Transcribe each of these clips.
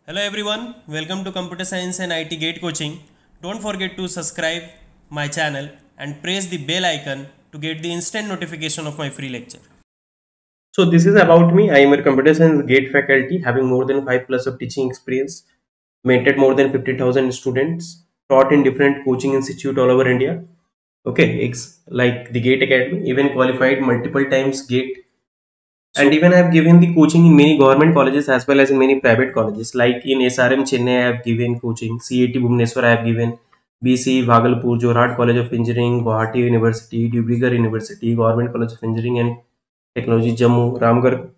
Hello everyone, welcome to Computer Science and IT Gate Coaching. Don't forget to subscribe my channel and press the bell icon to get the instant notification of my free lecture. So this is about me. I am a computer science gate faculty having more than 5 plus of teaching experience, mentored more than 50,000 students, taught in different coaching institute all over India. Okay, it's like the Gate Academy, even qualified multiple times Gate. And even I have given the coaching in many government colleges as well as in many private colleges. Like in SRM Chennai, I have given coaching. CAT Bhubaneswar, I have given. BC Bhagalpur, Jorhat College of Engineering, Guwahati University, Dibrugarh University, Government College of Engineering and Technology, Jammu, Ramgarh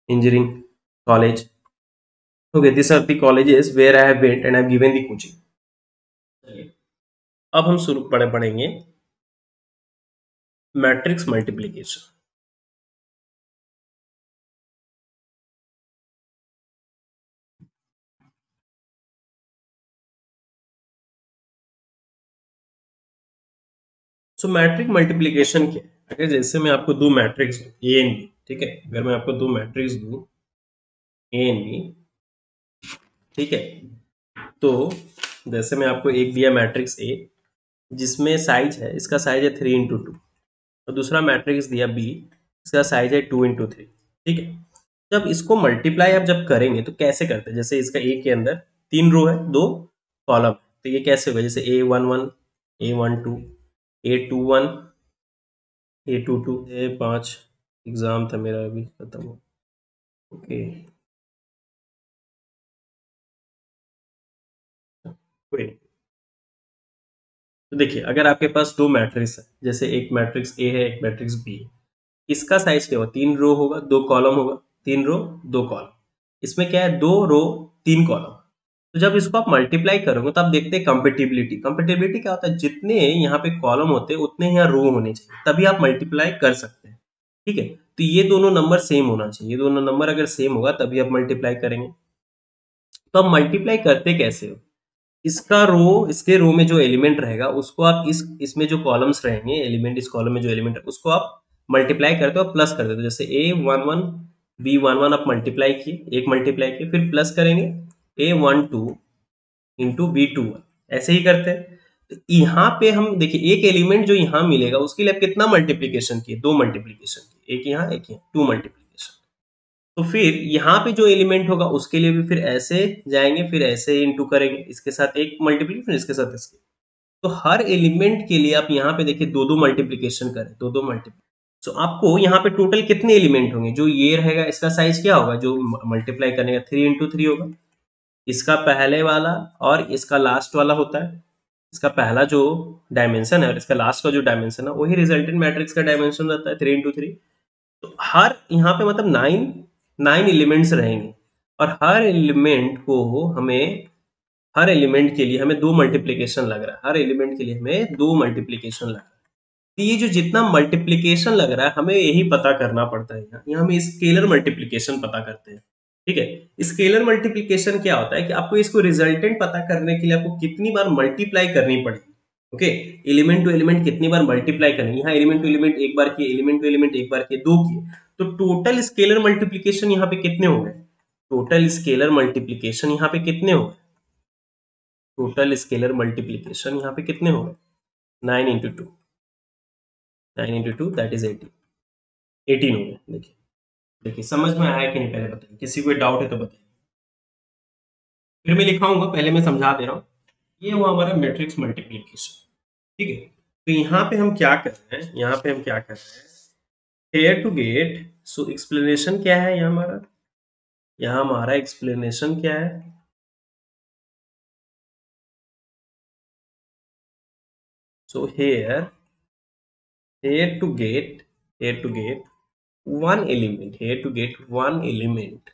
Engineering College. Okay, these are the colleges where I have went and I have given the coaching. अब हम शुरू पढ़ेंगे matrix multiplication. सो matric multiplication क्या है? अगर जैसे मैं आपको दो मैट्रिक्स दूं ए एंड बी, ठीक है, अगर मैं आपको दो मैट्रिक्स दूं ए एंड बी, ठीक है, तो जैसे मैं आपको एक दिया मैट्रिक्स ए जिसमें साइज है, इसका साइज है 3x2 और दूसरा मैट्रिक्स दिया बी, इसका साइज है 2x3, ठीक है. जब इसको मल्टीप्लाई आप जब करेंगे तो कैसे करते हैं? जैसे इसका ए के अंदर 3 रो है, 2 कॉलम, तो ये कैसे होगा? जैसे A11, A12, A21, A22, A5 exam था मेरा अभी खत्म हो. ओके, कोई नहीं. तो देखिए, अगर आपके पास दो मैट्रिक्स है, जैसे एक मैट्रिक्स ए है, एक मैट्रिक्स बी है, इसका साइज क्या होगा? 3 रो होगा, 2 कॉलम होगा. 3 रो 2 कॉलम. इसमें क्या है? 2 रो 3 कॉलम. तो जब इसको आप मल्टीप्लाई करोगे तो आप देखते हैं कंपेटिबिलिटी. कंपेटिबिलिटी क्या होता है? जितने यहाँ पे कॉलम होते हैं उतने यहाँ रो होने चाहिए, तभी आप मल्टीप्लाई कर सकते हैं, ठीक है. तो ये दोनों नंबर सेम होना चाहिए. ये दोनों नंबर अगर सेम होगा तभी आप मल्टीप्लाई करेंगे. तो आप मल्टीप्लाई करते कैसे हो? इसका रो, इसके रो में जो एलिमेंट रहेगा उसको आप इसमें जो कॉलम्स रहेंगे एलिमेंट, इस कॉलम में जो एलिमेंट है उसको आप मल्टीप्लाई करते हो, प्लस कर देते हो. जैसे A11 B11 आप मल्टीप्लाई किए, एक मल्टीप्लाई किए, फिर प्लस करेंगे A12 इंटू B21, ऐसे ही करते हैं. तो यहाँ पे हम देखिए, एक एलिमेंट जो यहाँ मिलेगा उसके लिए आप कितना मल्टीप्लीकेशन किए? 2 मल्टीप्लीकेशन किए, एक यहाँ एक यहाँ, 2 मल्टीप्लीकेशन. तो फिर यहाँ पे जो एलिमेंट होगा उसके लिए भी फिर ऐसे जाएंगे, फिर ऐसे इंटू करेंगे, इसके साथ एक मल्टीप्लीकेशन, इसके साथ इसके. तो हर एलिमेंट के लिए आप यहाँ पे देखिए दो दो मल्टीप्लीकेशन करें, दो दो मल्टीप्ली. तो आपको यहाँ पे टोटल कितने एलिमेंट होंगे? जो ये रहेगा इसका साइज क्या होगा? जो मल्टीप्लाई करने का 3x3 होगा. इसका पहले वाला और इसका लास्ट वाला होता है. इसका पहला जो डायमेंशन है और इसका लास्ट का जो डायमेंशन है वही रिजल्टेंट मैट्रिक्स का डायमेंशन रहता है 3x3. तो हर यहाँ पे मतलब 9 एलिमेंट्स रहेंगे और हर एलिमेंट को हमें, हर एलिमेंट के लिए हमें 2 मल्टीप्लीकेशन लग रहा है. हर एलिमेंट के लिए हमें 2 मल्टीप्लीकेशन लग रहा है. तो ये जो जितना मल्टीप्लीकेशन लग रहा है हमें यही पता करना पड़ता है. यहाँ हम स्केलर मल्टीप्लीकेशन पता करते हैं, ठीक है. स्केलर मल्टीप्लीकेशन क्या होता है कि आपको इसको रिजल्टेंट पता करने के लिए आपको कितनी बार मल्टीप्लाई करनी पड़ेगी. ओके, एलिमेंट टू एलिमेंट कितनी बार मल्टीप्लाई करेंगे? यहाँ एलिमेंट टू एलिमेंट एक बार किए, एलिमेंट टू एलिमेंट एक बार किए, दो किए, तो टोटल स्केलर मल्टीप्लीकेशन यहाँ पे कितने हो गए? टोटल स्केलर मल्टीप्लीकेशन यहाँ पे कितने हो गए? टोटल स्केलर मल्टीप्लीकेशन यहाँ पे कितने हो गए? 9 into 2, 9 into 2 दैट इज 18. 18 हो गए. देखिए, देखिए समझ में आया कि नहीं? पहले बताइए, किसी को डाउट है तो बताइए. फिर मैं लिखाऊंगा, पहले मैं समझा दे रहा हूँ. ये हुआ हमारा मैट्रिक्स मल्टीप्लीकेशन, ठीक है. तो यहाँ पे हम क्या कर रहे हैं? यहाँ पे हम क्या कर रहे हैं? Here to get. So explanation क्या है यहाँ हमारा? यहाँ हमारा एक्सप्लेनेशन क्या है? सो here to get, here to get one element, here to get one element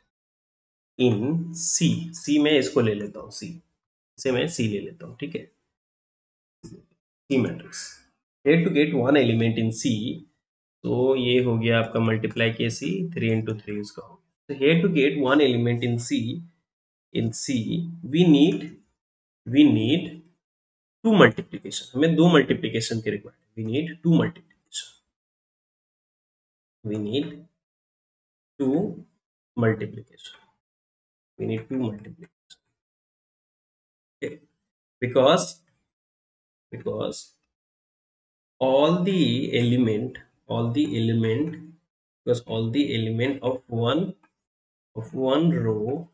in C में इसको ले लेता हूँ, C से मैं C ले लेता हूँ, ठीक है. C matrix, here to get one element in C. तो ये हो गया आपका मल्टीप्लाई के C, 3 into 3 इसका हो. तो here to get one element in C we need two multiplication. हमें 2 मल्टीप्लीकेशन की required. We need 2 multiplication. We need 2 multiplication. We need 2 multiplication. because all the element all the element because all the element of one row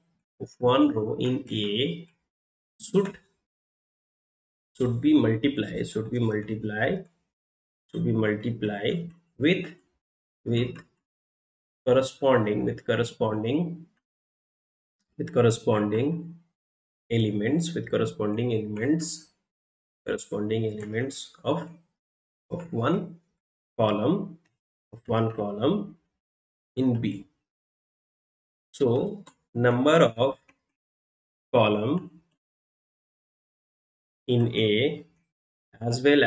in A should should be multiply with with corresponding corresponding elements of column one column in B. So number of column in A as well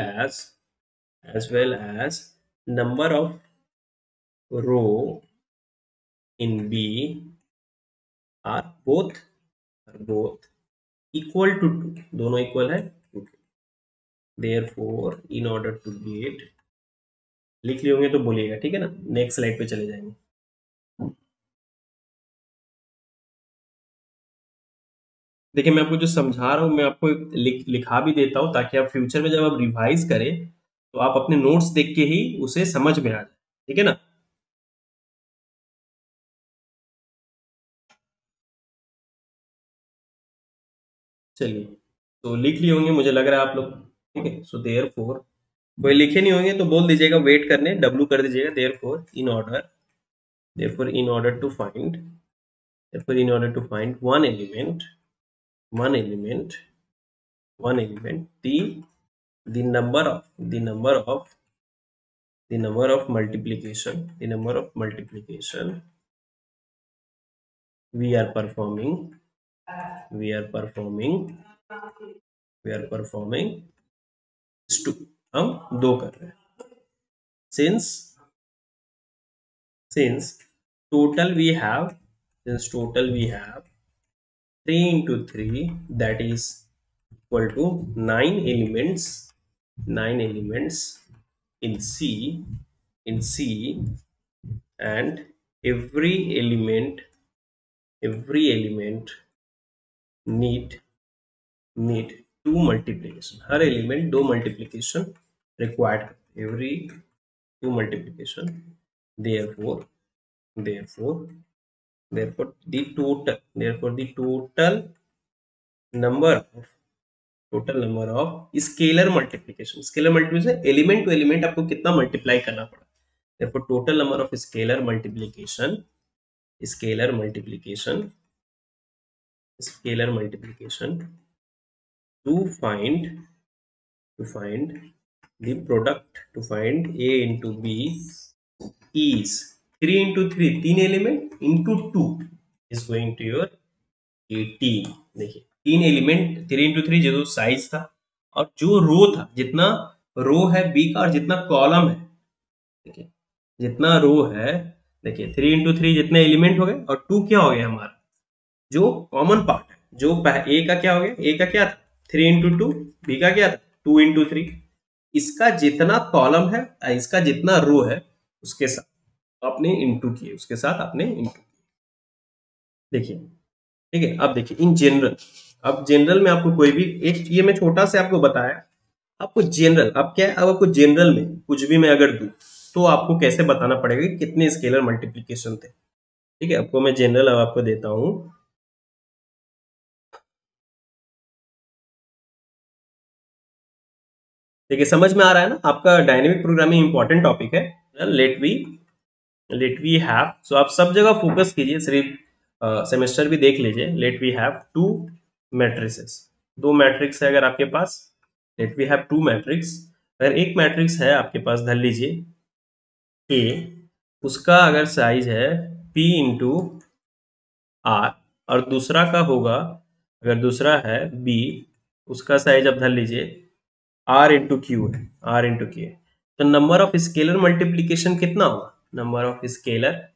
as number of row in B are both equal to 2, दोनों equal है 2। therefore in order to get, लिख लिए होंगे तो बोलिएगा, ठीक है ना। नेक्स्ट स्लाइड पे चले जाएंगे। देखिए मैं आपको जो समझा रहा हूँ मैं आपको लिखा भी देता हूँ ताकि आप फ्यूचर में जब आप रिवाइज करें तो आप अपने नोट्स देख के ही उसे समझ में आ जाए, ठीक है ना। चलिए तो लिख लिए होंगे मुझे लग रहा है आप लोग, ठीक है। सो देयरफॉर कोई लिखे नहीं होंगे तो बोल दीजिएगा, वेट करने डब्लू कर दीजिएगा। Therefore in order to find one element the number of multiplication we are performing is 2, हम 2 कर रहे हैं। since total we have 3 into 3, that is equal to 9 elements in C, and every element need 2 multiplication, हर element 2 multiplication required, every 2 multiplication। therefore the total number of scalar multiplication element to element आपको कितना multiply करना पड़ा। therefore total number of scalar multiplication to find the product, to find A into B is 3 into 3 3 element into 2 is going to your 18। देखिए 3 element 3 into 3 जो size था और जो रो था, जितना रो है बी का और जितना कॉलम है, देखिए जितना रो है, देखिए 3 into 3 जितने एलिमेंट हो गए और 2 क्या हो गया हमारा जो कॉमन पार्ट है, जो ए का क्या हो गया, ए का क्या था 3 into 2, बी का क्या था 2 into 3। इसका जितना कॉलम है इसका जितना रो है उसके साथ आपने इंटू किए, देखिए ठीक है। अब देखिए इन जनरल, अब जनरल में आपको कोई भी एक, ये मैं छोटा से आपको बताया, आपको जनरल अब क्या है, अब आपको जनरल में कुछ भी मैं अगर दूं तो आपको कैसे बताना पड़ेगा कि कितने स्केलर मल्टीप्लिकेशन थे, ठीक है। आपको मैं जनरल अब आपको देता हूं। देखिए समझ में आ रहा है ना, आपका डायनेमिक प्रोग्रामिंग इंपॉर्टेंट टॉपिक है। लेट वी हैव, सो आप सब जगह फोकस कीजिए, सिर्फ सेमेस्टर भी देख लीजिए। Let we have 2 matrices, 2 matrix है अगर आपके पास। लेट वी हैव 2 मैट्रिक्स, अगर एक मैट्रिक्स है आपके पास, धर लीजिए ए, उसका अगर साइज है P इंटू आर, और दूसरा का होगा, अगर दूसरा है B, उसका साइज अब धर लीजिए R इंटू क्यू है, तो नंबर ऑफ स्केलर मल्टीप्लीकेशन कितना होगा, नंबर ऑफ स्केलर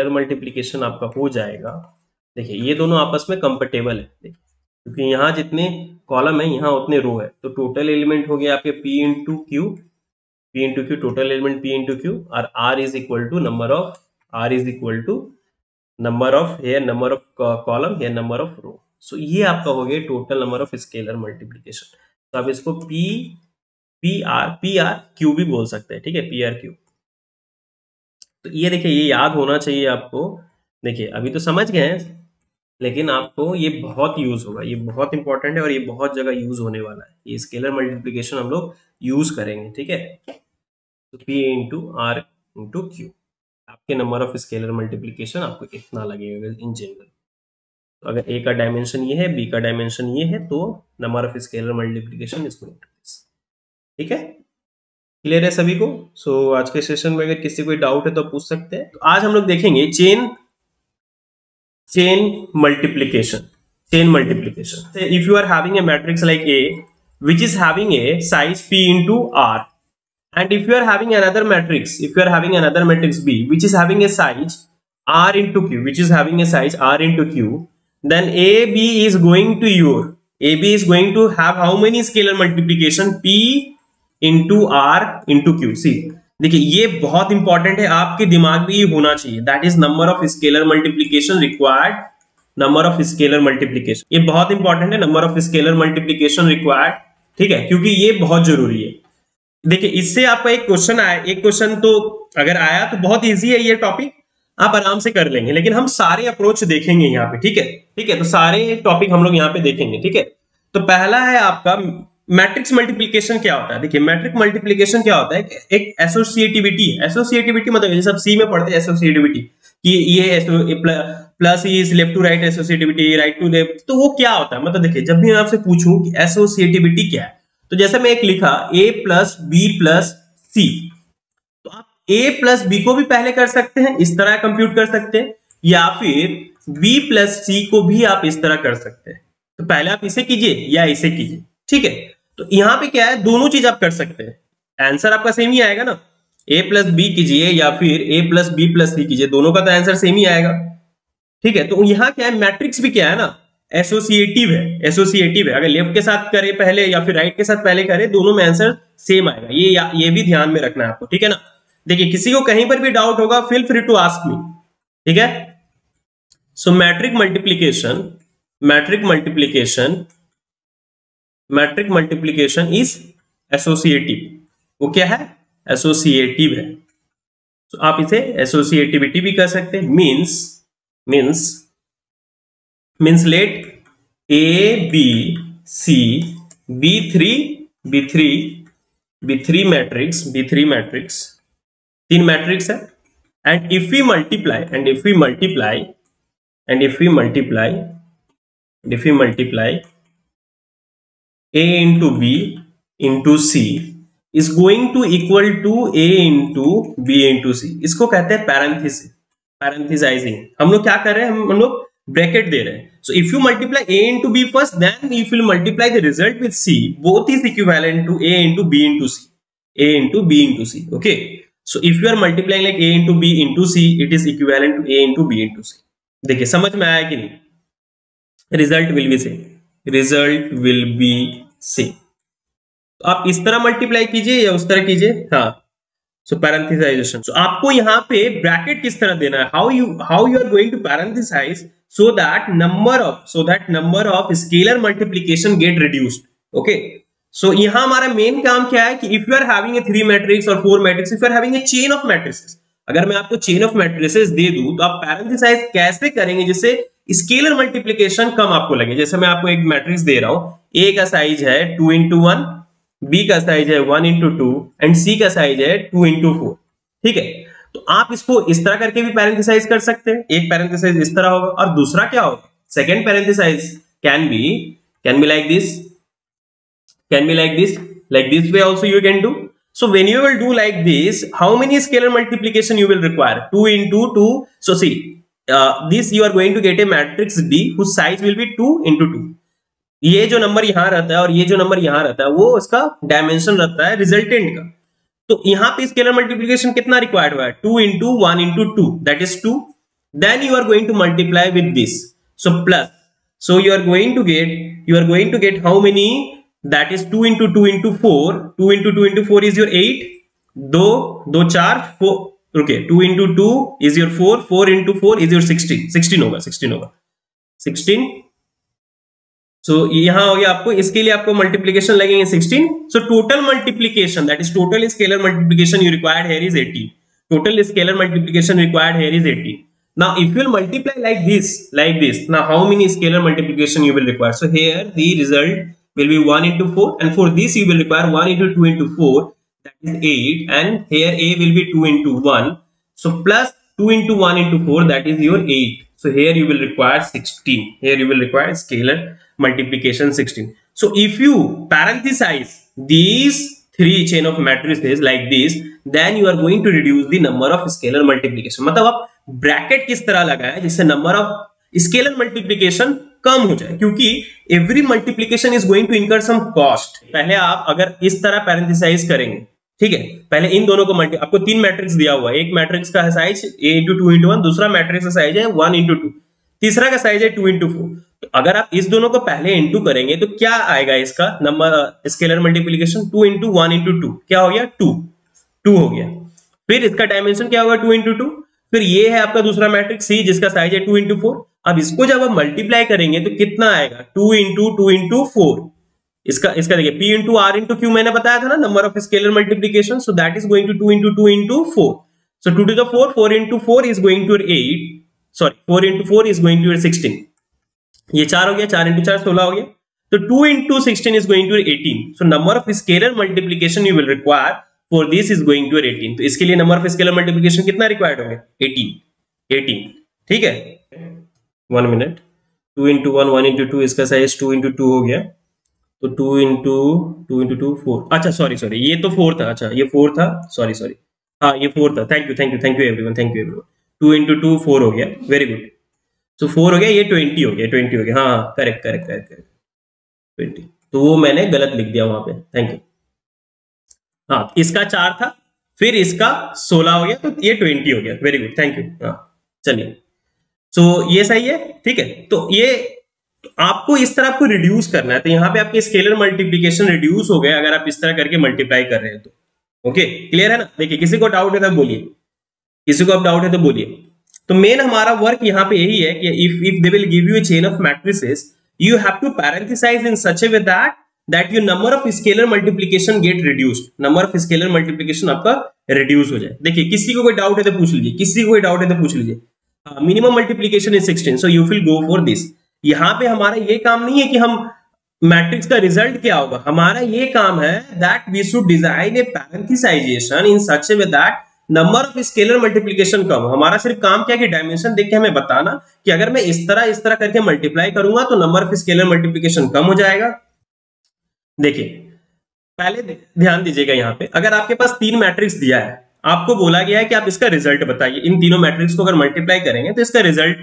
मल्टीप्लीकेशन आपका हो जाएगा। देखिए ये दोनों आपस में कंपेटेबल है, देखिए क्योंकि यहाँ जितने कॉलम है यहाँ उतने रो है, तो टोटल एलिमेंट हो गया आपके P into Q, total element P into Q, और R is equal to number of here, number of column, here number of row. So ये आपका हो गया total number of scalar multiplication. तो आप इसको पी आर क्यू भी बोल सकते हैं, ठीक है, पी आर क्यू। तो ये देखिए, ये याद होना चाहिए आपको। देखिए अभी तो समझ गए हैं, लेकिन आपको ये बहुत यूज होगा, ये बहुत इंपॉर्टेंट है और ये बहुत जगह यूज होने वाला है। ये स्केलर मल्टीप्लीकेशन हम लोग यूज करेंगे, ठीक है। तो P into R into Q, आपके नंबर ऑफ स्केलर मल्टीप्लीकेशन आपको कितना लगेगा इन जनरल। तो अगर ए का डायमेंशन ये है, बी का डायमेंशन ये है, तो number of scalar multiplication is going to this, ठीक है। क्लियर है सभी को? आज के सेशन में अगर किसी कोई डाउट है तो पूछ सकते हैं। तो आज हम लोग देखेंगे chain multiplication. Chain multiplication. Say if you are having a matrix like A which is having a size P into R, and if you are having another matrix, if you are having another matrix B which is having a size R into Q, which is having a size R into Q, then AB is going to have how many scalar multiplication? P into R into Q. See, देखिए ये बहुत important है, आपके दिमाग में ये होना चाहिए। That is number of scalar multiplication required, number of scalar multiplication, ये बहुत इंपॉर्टेंट है, number of scalar multiplication required, ठीक है, क्योंकि ये बहुत जरूरी है। देखिए इससे आपका एक क्वेश्चन आया, एक क्वेश्चन तो अगर आया तो बहुत इजी है ये टॉपिक, आप आराम से कर लेंगे, लेकिन हम सारे अप्रोच देखेंगे यहाँ पे, ठीक है, ठीक है। तो सारे टॉपिक हम लोग यहाँ पे देखेंगे, ठीक है। तो पहला है आपका मैट्रिक्स मल्टीप्लिकेशन क्या होता है। देखिए मैट्रिक मल्टीप्लिकेशन क्या होता है, एक एसोसिएटिविटी। एसोसिएटिविटी मतलब जैसे आप सी में पढ़ते हैं एसोसिएटिविटी, कि ये plus is left to right associativity, right to left, तो वो क्या होता है। मतलब देखिए जब भी मैं आपसे पूछूं कि एसोसिएटिविटी क्या है, तो जैसे मैं एक लिखा a प्लस बी प्लस सी, तो आप a प्लस बी को भी पहले कर सकते हैं, इस तरह कंप्यूट कर सकते हैं, या फिर b प्लस सी को भी आप इस तरह कर सकते हैं। तो पहले आप इसे कीजिए या इसे कीजिए, ठीक है। तो यहां पे क्या है, दोनों चीज आप कर सकते हैं, आंसर आपका सेम ही आएगा ना। a प्लस बी कीजिए या फिर a प्लस बी प्लस सी कीजिए, दोनों का तो आंसर सेम ही आएगा, ठीक है। तो यहां क्या है, मैट्रिक्स भी क्या है ना, एसोसिएटिव है, एसोसिएटिव है। अगर लेफ्ट के साथ करे पहले या फिर राइट के साथ पहले करे, दोनों में आंसर सेम आएगा, ये भी ध्यान में रखना है आपको, ठीक है ना। देखिए किसी को कहीं पर भी डाउट होगा, feel free to ask me, ठीक है। So matrix multiplication is associative. वो क्या है, एसोसिएटिव है। तो आप इसे एसोसिएटिविटी भी कर सकते हैं। Means let A B C B3 matrix, तीन मैट्रिक्स है, and if we multiply A into B into C is going to equal to A into B into C। इसको कहते हैं पैरेंथेसाइजिंग। हम लोग क्या कर रहे हैं, हम लोग ब्रैकेट दे रहे हैं। सो if you multiply A into B first, then if you multiply the result with C, both is equivalent to A into B into C, A into B into C, okay। So if you are multiplying like A into B into C, it is equivalent to A into B into C। देखिए समझ में आया कि नहीं, result will be same. तो आप इस तरह मल्टीप्लाई कीजिए या उस तरह कीजिए, हाँ। सो पैरेंथेसाइजेशन, सो आपको यहाँ पे ब्रैकेट किस तरह देना है, how you are going to parenthesize so that number of scalar multiplication get reduced, okay। so यहाँ हमारा मेन काम क्या है कि if you are having a 3 matrix or 4 matrix, if you are having a chain of matrices, अगर मैं आपको chain of matrices दे दूं तो आप पैरेंथेसाइज कैसे करेंगे जिससे स्केलर मल्टीप्लिकेशन कम आपको लगे। जैसे मैं आपको एक मैट्रिक्स दे रहा हूं, ए का साइज है 2 into 1, बी का साइज है 1 into 2 एंड सी का साइज है 2 into 4, ठीक है। तो आप इसको इस तरह करके भी पैरेंथेसाइज कर सकते हैं, एक पैरेंथेसाइज इस तरह होगा और दूसरा क्या होगा, second parenthesize can be like this way also you can do। So when you will do like this, how many scalar multiplication you will require, 2 into 2। so see this you are going to get a matrix D whose size will be 2 into 2। ये जो number यहां रहता है और ये जो number यहां रहता है वो इसका डायमेंशन रहता है रिजल्टेंट का। तो यहां पे स्केलर मल्टीप्लिकेशन कितना रिक्वायर्ड हुआ है, 2 into 1 into 2, that is 2। then you are going to multiply with this, so plus, so you are going to get how many, that is 2 into 2 into 4, 2 into 2 into 4 is your 8, 2 4 okay 2 into 2 is your 4, 4 into 4 is your 16, 16 होगा 16। सो यहां हो गया आपको, इसके लिए आपको multiplication लगेंगे 16। So total multiplication, that is total scalar multiplication you required here is 18। Total scalar multiplication required here is 18। Now if you will multiply like this, now how many scalar multiplication you will require? So here the result will be 1 into 4, and for this you will require 1 into 2 into 4, that is 8, and here a will be 2 into 1, so plus 2 into 1 into 4, that is your 8. So here you will require 16. Here you will require scalar multiplication 16. So if you parenthesize these three chain of matrices like this, then you are going to reduce the number of scalar multiplication. मतलब आप bracket किस तरह लगाए जिससे number of scalar multiplication कम हो जाए, क्योंकि every multiplication is going to incur some cost. पहले आप अगर इस तरह पैरेंथेसाइज करेंगे, ठीक है, पहले इन दोनों को आपको तीन मैट्रिक्स दिया हुआ है, एक मैट्रिक्स का साइज a into 2 into 1, दूसरा मैट्रिक्स का साइज है 1 into 2, तीसरा का साइज है 2 into 4। तो अगर आप इस दोनों को पहले इंटू करेंगे तो क्या आएगा इसका number scalar multiplication? 2 into 1 into 2 क्या हो गया? 2 हो गया। फिर इसका डायमेंशन क्या होगा? 2 into 2। फिर ये है आपका दूसरा मैट्रिक्स C जिसका साइज है 2 into 4। अब इसको जब आप मल्टीप्लाई करेंगे तो कितना आएगा? 2 into 2 into 4। इसका देखिए P into R into Q मैंने बताया था ना, number of scalar multiplication, so that is going to 2 into 2 into 4। So 2 to the 4, 4 into 4 is going to 8, sorry 4 into 4 is going to 16। ये 4 हो गया, 4 into 4 16 हो गया, तो 2 into 16 is going to 18। So number of scalar multiplication you will require for this is going to 18। तो इसके लिए number of scalar multiplication कितना रिक्वायर्ड होगा? 18। ठीक है, 1 मिनट। 2 into 1, 1 into 2, इसका साइज 2 into 2 हो गया, तो 2 into 2 4। अच्छा सॉरी ये तो 4 था, अच्छा ये 4 था, सॉरी हाँ ये 4 था। Thank you everyone. 2 into 2 4 हो गया, वेरी गुड। सो 4 हो गया, ये 20 हो गया, हाँ करेक्ट 20। तो वो मैंने गलत लिख दिया वहां पे, थैंक यू। हाँ इसका 4 था, फिर इसका 16 हो गया, तो ये 20 हो गया, वेरी गुड, थैंक यू। हाँ चलिए, सो ये सही है, ठीक है। तो ये आपको इस तरह आपको रिड्यूस करना है, तो यहाँ पे आपके स्केलर मल्टीप्लिकेशन रिड्यूस हो गया अगर आप इस तरह करके मल्टीप्लाई कर रहे हैं तो। ओके, क्लियर है ना? देखिए किसी को डाउट है तो बोलिए, किसी को अब डाउट है तो बोलिए। तो मेन हमारा वर्क यहाँ पे यही है कि if they will give you a chain of matrices, you have to parenthesize in such a way that your number of scalar multiplication get reduced, number of scalar multiplication आपका reduce हो जाए। देखिए किसी को कोई डाउट है तो पूछ लीजिए, minimum multiplication is 16, so you will go for this। यहाँ पे हमारा ये काम नहीं है कि हम मैट्रिक्स का रिजल्ट क्या होगा, हमारा ये काम है that we should design a parenthesization in such a way that number of scalar multiplication कम हो। हमारा सिर्फ काम क्या कि डायमेंशन देख के हमें बताना कि अगर मैं इस तरह करके मल्टीप्लाई करूंगा तो नंबर ऑफ स्केलर मल्टीप्लिकेशन कम हो जाएगा। देखिए पहले ध्यान दीजिएगा, यहाँ पे अगर आपके पास 3 मैट्रिक्स दिया है, आपको बोला गया है कि आप इसका रिजल्ट बताइए, इन तीनों मैट्रिक्स को अगर मल्टीप्लाई करेंगे तो इसका रिजल्ट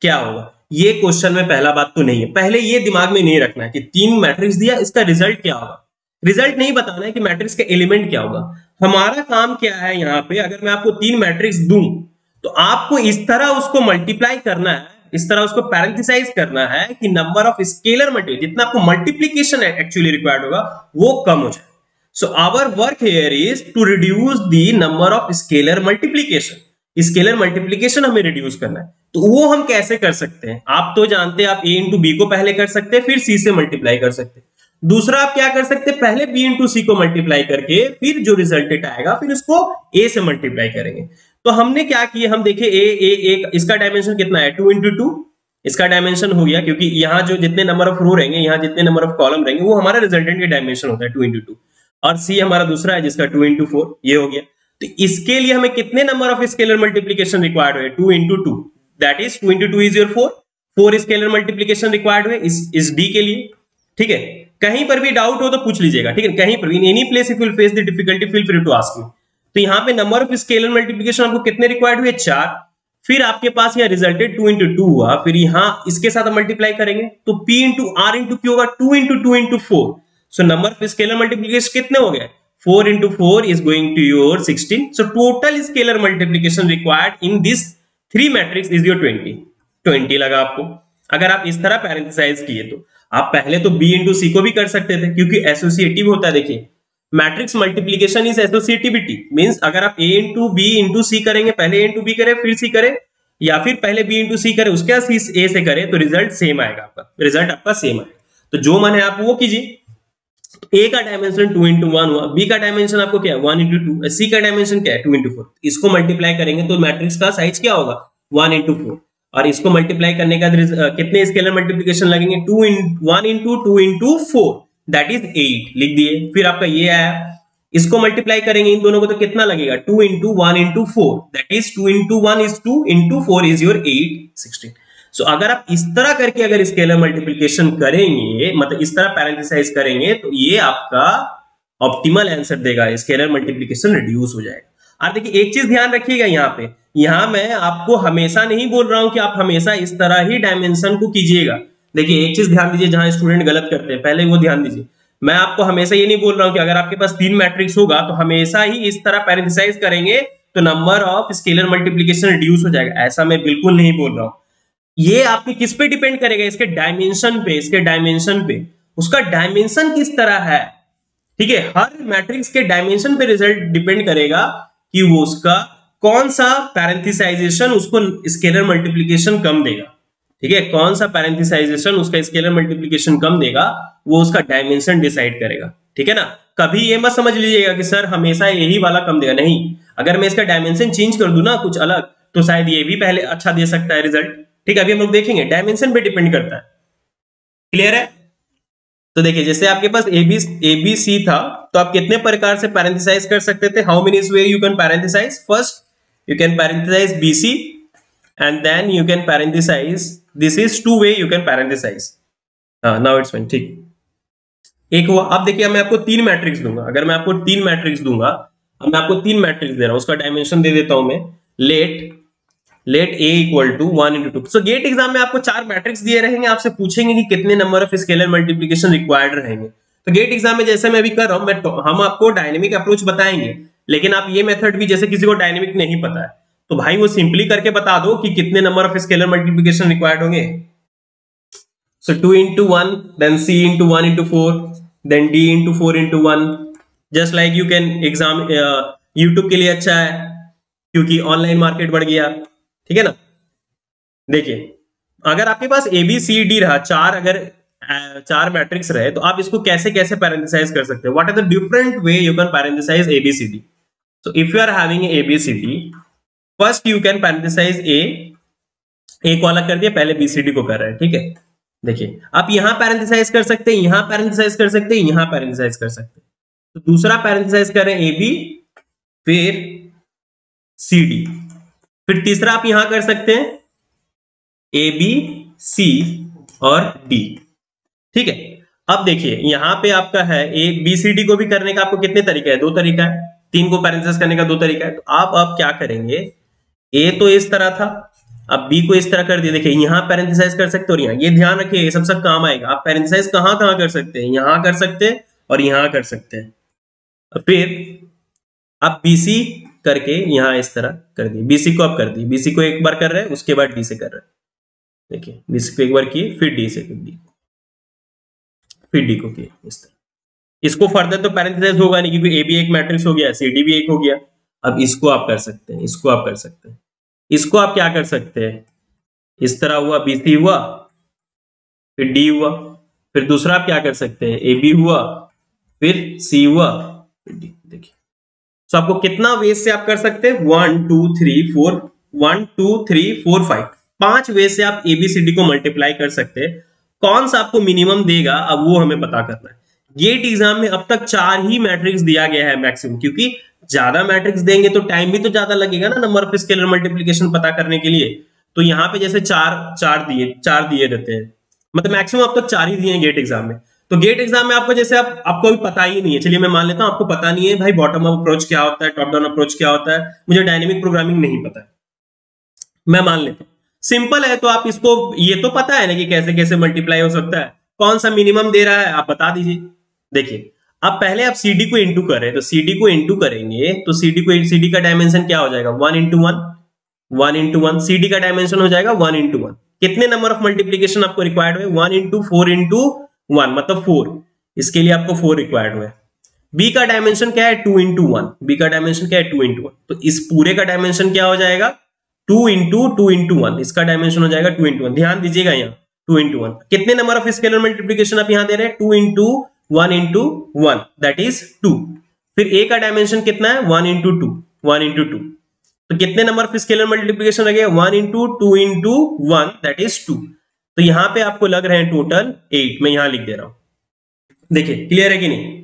क्या होगा। ये क्वेश्चन में पहला बात तो नहीं है, पहले ये दिमाग में नहीं रखना है कि 3 मैट्रिक्स दिया, इसका रिजल्ट क्या होगा। रिजल्ट नहीं बताना है कि मैट्रिक्स का एलिमेंट क्या होगा। हमारा काम क्या है यहाँ पे, अगर मैं आपको 3 मैट्रिक्स दूं तो आपको इस तरह उसको मल्टीप्लाई करना है, इस तरह उसको पैरेंथेसाइज करना है कि नंबर ऑफ स्केलर मल्टीप्लिकेशन, जितना आपको मल्टीप्लिकेशन एक्चुअली रिक्वायर्ड होगा वो कम हो जाए। So our work here is to reduce the number of scalar multiplication. Scalar multiplication हमें रिड्यूस करना है, तो वो हम कैसे कर सकते हैं? आप तो जानते हैं, आप a इंटू बी को पहले कर सकते हैं, फिर c से मल्टीप्लाई कर सकते हैं। दूसरा आप क्या कर सकते हैं, पहले b इंटू सी को मल्टीप्लाई करके फिर जो रिजल्टेड आएगा फिर उसको a से मल्टीप्लाई करेंगे। तो हमने क्या किया, हम देखे a इसका डायमेंशन कितना है 2 इंटू 2, इसका डायमेंशन हो गया, क्योंकि यहाँ जो जितने नंबर ऑफ रो रहेंगे, यहाँ जितने नंबर ऑफ कॉलम रहेंगे वो हमारा रिजल्टेंट के डायमेंशन होता है 2 इंटू 2, और c हमारा दूसरा है जिसका 2 इंटू 4, ये हो गया। तो इसके लिए हमें कितने number of scalar multiplication required है? 2 into 2, that is 2 into 2 is your 4 scalar multiplication required है इस d के लिए। ठीक है, कहीं पर भी डाउट हो तो पूछ लीजिएगा, ठीक है, कहीं पर भी, in any place if you will face the difficulty feel free to ask me. तो यहाँ पे नंबर ऑफ स्केलर मल्टीप्लिकेशन आपको कितने रिक्वायर्ड हुए? 4। फिर आपके पास यहाँ रिजल्टेड 2 इंटू 2 हुआ, फिर यहाँ इसके साथ मल्टीप्लाई करेंगे तो p into r into q होगा 2 into 2 into 4। So number of scalar multiplication कितने हो गए? 4 into 4 is going to your 16। So total scalar multiplication required in this 3 matrix is your 20 लगा आपको। अगर आप इस तरह पैरेंथेसाइज किए तो आप पहले तो b इंटू सी को भी कर सकते थे, क्योंकि एसोसिएटिव होता है। देखिए matrix multiplication is associativity, means अगर आप a इंटू बी इंटू सी करेंगे, पहले a इंटू बी करें फिर सी करें, या फिर पहले b इंटू सी करें उसके बाद a से करें, तो रिजल्ट सेम आएगा, आपका रिजल्ट आपका सेम आएगा। तो जो मन है आप वो कीजिए। a का डायमेंशन 2 इंटू 1 हुआ, b का डायमेंशन आपको क्या है 1 इंटू 2, c का डायमेंशन क्या है 2 इंटू 4। इसको मल्टीप्लाई करेंगे तो मैट्रिक्स का साइज क्या होगा 1 इंटू 4, और इसको मल्टीप्लाई करने का कितने स्केलर मल्टीप्लिकेशन लगेंगे 1 इंटू 2 इंटू 4 दैट इज 8 लिख दिए। फिर आपका ये आया, इसको मल्टीप्लाई करेंगे इन दोनों को तो कितना लगेगा 2 into 1 into 4 that is 2 into 1 is 2 into 4 is your 8 16। सो अगर आप इस तरह करके अगर स्केलर मल्टीप्लिकेशन करेंगे, मतलब इस तरह पैरेंथेसाइज करेंगे, तो ये आपका ऑप्टिमल आंसर देगा, स्केलर मल्टीप्लिकेशन रिड्यूस हो जाएगा। और देखिए एक चीज ध्यान रखिएगा यहाँ पे, यहाँ मैं आपको हमेशा नहीं बोल रहा हूं कि आप हमेशा इस तरह ही डायमेंशन को कीजिएगा। देखिए एक चीज ध्यान दीजिए, जहां स्टूडेंट गलत करते हैं पहले वो ध्यान दीजिए। मैं आपको हमेशा ये नहीं बोल रहा हूं कि अगर आपके पास 3 मैट्रिक्स होगा तो हमेशा ही इस तरह पैरेंथेसाइज करेंगे तो number of scalar multiplication reduce हो जाएगा, ऐसा मैं बिल्कुल नहीं बोल रहा हूं। ये आपके किस पे डिपेंड करेगा, इसके डायमेंशन पे, इसके डायमेंशन पे, उसका डायमेंशन किस तरह है, ठीक है। हर मैट्रिक्स के डायमेंशन पे रिजल्ट डिपेंड करेगा कि वो उसका कौन सा पैरेंथेसाइजेशन उसको स्केलर मल्टीप्लिकेशन कम देगा, ठीक है। कौन सा पैरेंथेसाइजेशन उसका स्केलर मल्टीप्लिकेशन कम देगा वो उसका डायमेंशन डिसाइड करेगा, ठीक है ना। कभी ये मत समझ लीजिएगा कि सर हमेशा यही वाला कम देगा, नहीं। अगर मैं इसका डायमेंशन चेंज कर दूं ना कुछ अलग, तो शायद ये भी पहले अच्छा दे सकता है रिजल्ट, ठीक है। अभी हम लोग देखेंगे, डायमेंशन पे डिपेंड करता है, क्लियर है। तो देखिए जैसे आपके पास ए बी सी था, तो आप कितने प्रकार से पैरेंथेसाइज कर सकते थे, how many way you can parenthesize. First you can parenthesize BC and then you can parenthesize, this is 2 way you can parenthesize। now it's fine, ठीक। एक हुआ। अब देखिए मैं आपको 3 मैट्रिक्स दूंगा, अगर मैं आपको 3 मैट्रिक्स दूंगा, अब मैं आपको 3 मैट्रिक्स दे रहा हूं, उसका डायमेंशन दे देता हूं मैं, let A equal to 1 into 2। So GATE exam में आपको 4 मैट्रिक्स दिए रहेंगे, आपसे पूछेंगे कि कितने number of scalar multiplication required रहेंगे। तो गेट एग्जाम में जैसे मैं अभी कर रहा हूं, हम आपको डायनेमिक अप्रोच बताएंगे, लेकिन आप ये मेथड भी, जैसे किसी को डायनेमिक नहीं पता है तो भाई वो सिंपली करके बता दो कि कितने number of scalar multiplication required होंगे। सो 2 into 1, then C into 1 into 4, then D into 4 into 1। Just like you can exam, YouTube के लिए अच्छा है क्योंकि ऑनलाइन मार्केट बढ़ गया, ठीक है ना। देखिए अगर आपके पास ए बी सी डी रहा, अगर 4 मैट्रिक्स रहे, तो आप इसको कैसे कैसे पैरेंथेसाइज कर सकते हैं, what are the different way you can parenthesize A B C D. So if you are having A B C D, first you can parenthesize A को अलग कर दिया, पहले बी सी डी को कर रहे हैं, ठीक है। देखिए आप यहां पैरेंथेसाइज कर सकते हैं, यहां पैरेंथेसाइज कर सकते हैं, यहां पैरेंथेसाइज कर सकते हैं। तो दूसरा पैरेंथेसाइज कर रहे हैं ए बी, फिर सी डी, फिर तीसरा आप यहां कर सकते हैं ए बी सी और डी, ठीक है। अब देखिए यहां पे आपका है ए बी सी डी को भी करने का आपको कितने तरीका है, 2 तरीका है। 3 को पैरेंथेसिस करने का 2 तरीका है। तो आप क्या करेंगे, ए तो इस तरह था, अब बी को इस तरह कर दिया। देखिए यहां पैरेंथेसाइज कर सकते हो, और यहां, ये ध्यान रखिए ये सब काम आएगा। आप पैरेंथेसाइज कहां कहां कर सकते हैं, यहां कर सकते हैं और यहां कर सकते हैं। फिर आप बीसी करके यहां इस तरह कर दिए, बीसी को आप कर दिए, बीसी को एक बार कर रहे हैं, उसके बाद डी से कर रहे हैं। देखिए बीसी को एक बार किए, फिर डी से कर दिए, फिर डी को किए, इस तरह। इसको फर्दर तो पैरेंथेसाइज होगा नहीं क्योंकि ए भी एक मैट्रिक्स हो गया, सी डी भी एक हो गया। अब इसको आप कर सकते हैं, इसको आप कर सकते हैं, इसको आप क्या कर सकते हैं, इस तरह हुआ, बीसी हुआ, फिर डी हुआ, फिर दूसरा आप क्या कर सकते हैं, ए बी हुआ, फिर सी हुआ, फिर डी। देखिए तो आपको कितना वेज से आप कर सकते हैं, 1 2 3 4, 1 2 3 4 5, 5 वेज से आप एबीसीडी को मल्टीप्लाई कर सकते हैं। कौन सा आपको मिनिमम देगा अब वो हमें पता करना है। गेट एग्जाम में अब तक 4 ही मैट्रिक्स दिया गया है मैक्सिमम, क्योंकि ज्यादा मैट्रिक्स देंगे तो टाइम भी तो ज्यादा लगेगा ना नंबर ऑफ स्केलर मल्टीप्लिकेशन पता करने के लिए। तो यहाँ पे जैसे 4 दिए रहते हैं, मतलब मैक्सिमम अब तक 4 ही दिए हैं गेट एग्जाम में। तो गेट एग्जाम में आपको जैसे आपको भी पता ही नहीं है, चलिए मैं मान लेता हूं आपको पता नहीं है भाई बॉटम अप अप्रोच क्या होता है, टॉप डाउन अप्रोच क्या होता है, मुझे डायनेमिक प्रोग्रामिंग नहीं पता है, मैं मान लेता हूं सिंपल है। तो आप इसको, ये तो पता है ना कि कैसे कैसे मल्टीप्लाई हो सकता है, कौन सा मिनिमम दे रहा है आप बता दीजिए। देखिए अब पहले आप CD को इंटू कर रहे हैं, तो CD को इंटू करेंगे तो CD का डायमेंशन क्या हो जाएगा, 1 इंटू 1, 1 इंटू 1, CD का डायमेंशन हो जाएगा 1 इंटू 1। कितने नंबर ऑफ मल्टीप्लीकेशन आपको रिक्वायर्ड है, 1 इंटू 4 इंटू 1 मतलब 4, इसके लिए आपको 4 रिक्वायर्ड हुआ है। बी का डायमेंशन क्या है 2 इंटू 1, बी का डायमेंशन क्या है 2 इंटू 1, तो इस पूरे का डायमेंशन क्या हो जाएगा 2 इंटू 1, इसका डायमेंशन हो जाएगा 2 इंटू 1। ध्यान दीजिएगा यहाँ 2 इंटू 1, कितने नंबर ऑफ स्केलर मल्टीप्लीकेशन आप यहाँ दे रहे हैं 2 इंटू 1 दैट इज 2। फिर ए का डायमेंशन कितना है 1 इंटू 2, तो कितने नंबर ऑफ स्केलर मल्टीप्लीकेशन लगे 1 इंटू 2 इंटू 1 दैट इज 2। तो यहाँ पे आपको लग रहे हैं टोटल 8, मैं यहाँ लिख दे रहा हूं। देखिए क्लियर है कि नहीं?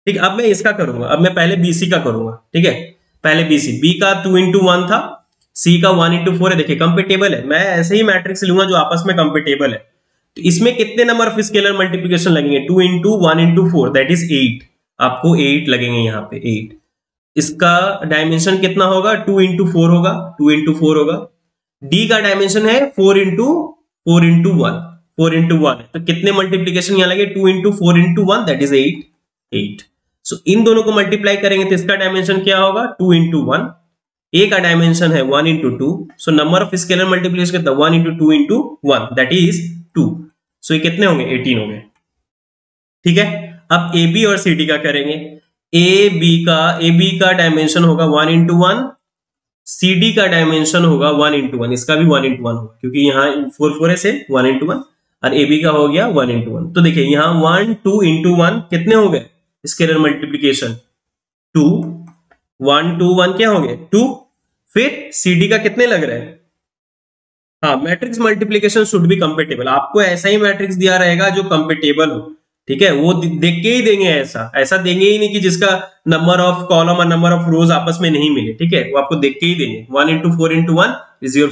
ठीक, अब मैं इसका करूंगा, अब मैं पहले बीसी का करूंगा। ठीक है, पहले बीसी, बी का 2 इंटू 1 था, सी का 1 इंटू 4 है। देखिए कंपेटेबल है, मैं ऐसे ही मैट्रिक्स लूंगा जो आपस में कंपेटेबल है। तो इसमें कितने नंबर ऑफ स्केलर मल्टीप्लीकेशन लगेंगे 2 इंटू 1 इंटू 4 दैट इज 8, आपको 8 लगेंगे यहाँ पे 8। इसका डायमेंशन कितना होगा 2 इंटू 4 होगा, 2 इंटू 4 होगा। डी का डायमेंशन है 4 इंटू 1, 4 इंटू 1 है, तो कितने मल्टीप्लीकेशन यहाँ लगे 2 इंटू 4 इंटू 1 दैट इज 8। सो इन दोनों को मल्टीप्लाई करेंगे तो इसका डायमेंशन क्या होगा 2 इंटू 1, ए का डायमेंशन है 1 into 2, so number of scalar multiplication कितना 1 इंटू 2 इंटू 1 दैट इज 2। सो ये कितने होंगे 18 होंगे। ठीक है, अब ए बी और सी डी का करेंगे। ए बी का डायमेंशन होगा 1 इंटू 1, सी डी का डायमेंशन होगा 1 इंटू 1, इसका भी 1 इंटू 1 होगा क्योंकि यहाँ 4 4 से 1 इंटू 1, और ए बी का हो गया 1 इंटू 1। तो देखिए यहाँ 1 2 इंटू 1 कितने हो गए स्केलर मल्टीप्लीकेशन 2, 1 2 1 क्या हो गए 2। फिर सी डी का कितने लग रहे हैं, हाँ matrix multiplication should be compatible, आपको ऐसा ही मैट्रिक्स दिया रहेगा जो कंपेटेबल हो। ठीक है, वो देख के ही देंगे, ऐसा देंगे ही नहीं कि जिसका नंबर ऑफ कॉलम और नंबर ऑफ रोज आपस में नहीं मिले। ठीक है, वो आपको देख के ही देंगे। 1 इंटू 4 इंटू 1 इज योर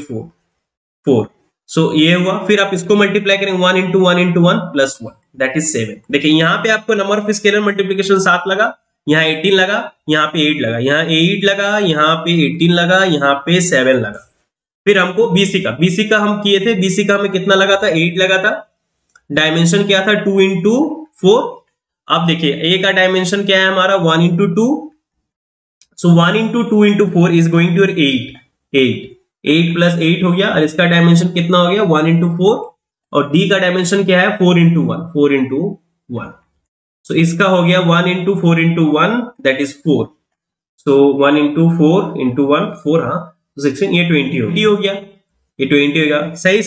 4। सो ये हुआ, फिर आप इसको मल्टीप्लाई करेंगे 1 इंटू 1 प्लस 1 दैट इज 7। देखिए यहाँ पे आपको नंबर ऑफ स्केलर मल्टीप्लीकेशन 7 लगा, यहाँ 18 लगा, यहाँ पे 8 लगा, यहाँ 8 लगा, यहाँ पे 18 लगा, यहाँ पे 7 लगा। फिर हमको बीसी का हम किए थे, बीसी का हमें कितना लगा था 8 लगा था, डायमेंशन क्या था 2 इंटू 4। अब देखिए ए का डायमेंशन क्या है हमारा 1 into 2, so 1 into 2 into 4 is going to 8 plus 8 हो गया, और इसका डायमेंशन कितना हो गया 1 इंटू 4, और डी का डायमेंशन क्या है 4 इंटू 1, सो इसका हो गया 1 into 4 into 1 that is 4। So 1 into 4 into 1 4, हाँ 16, ये 20 हो गया, ये 20 होगा। सही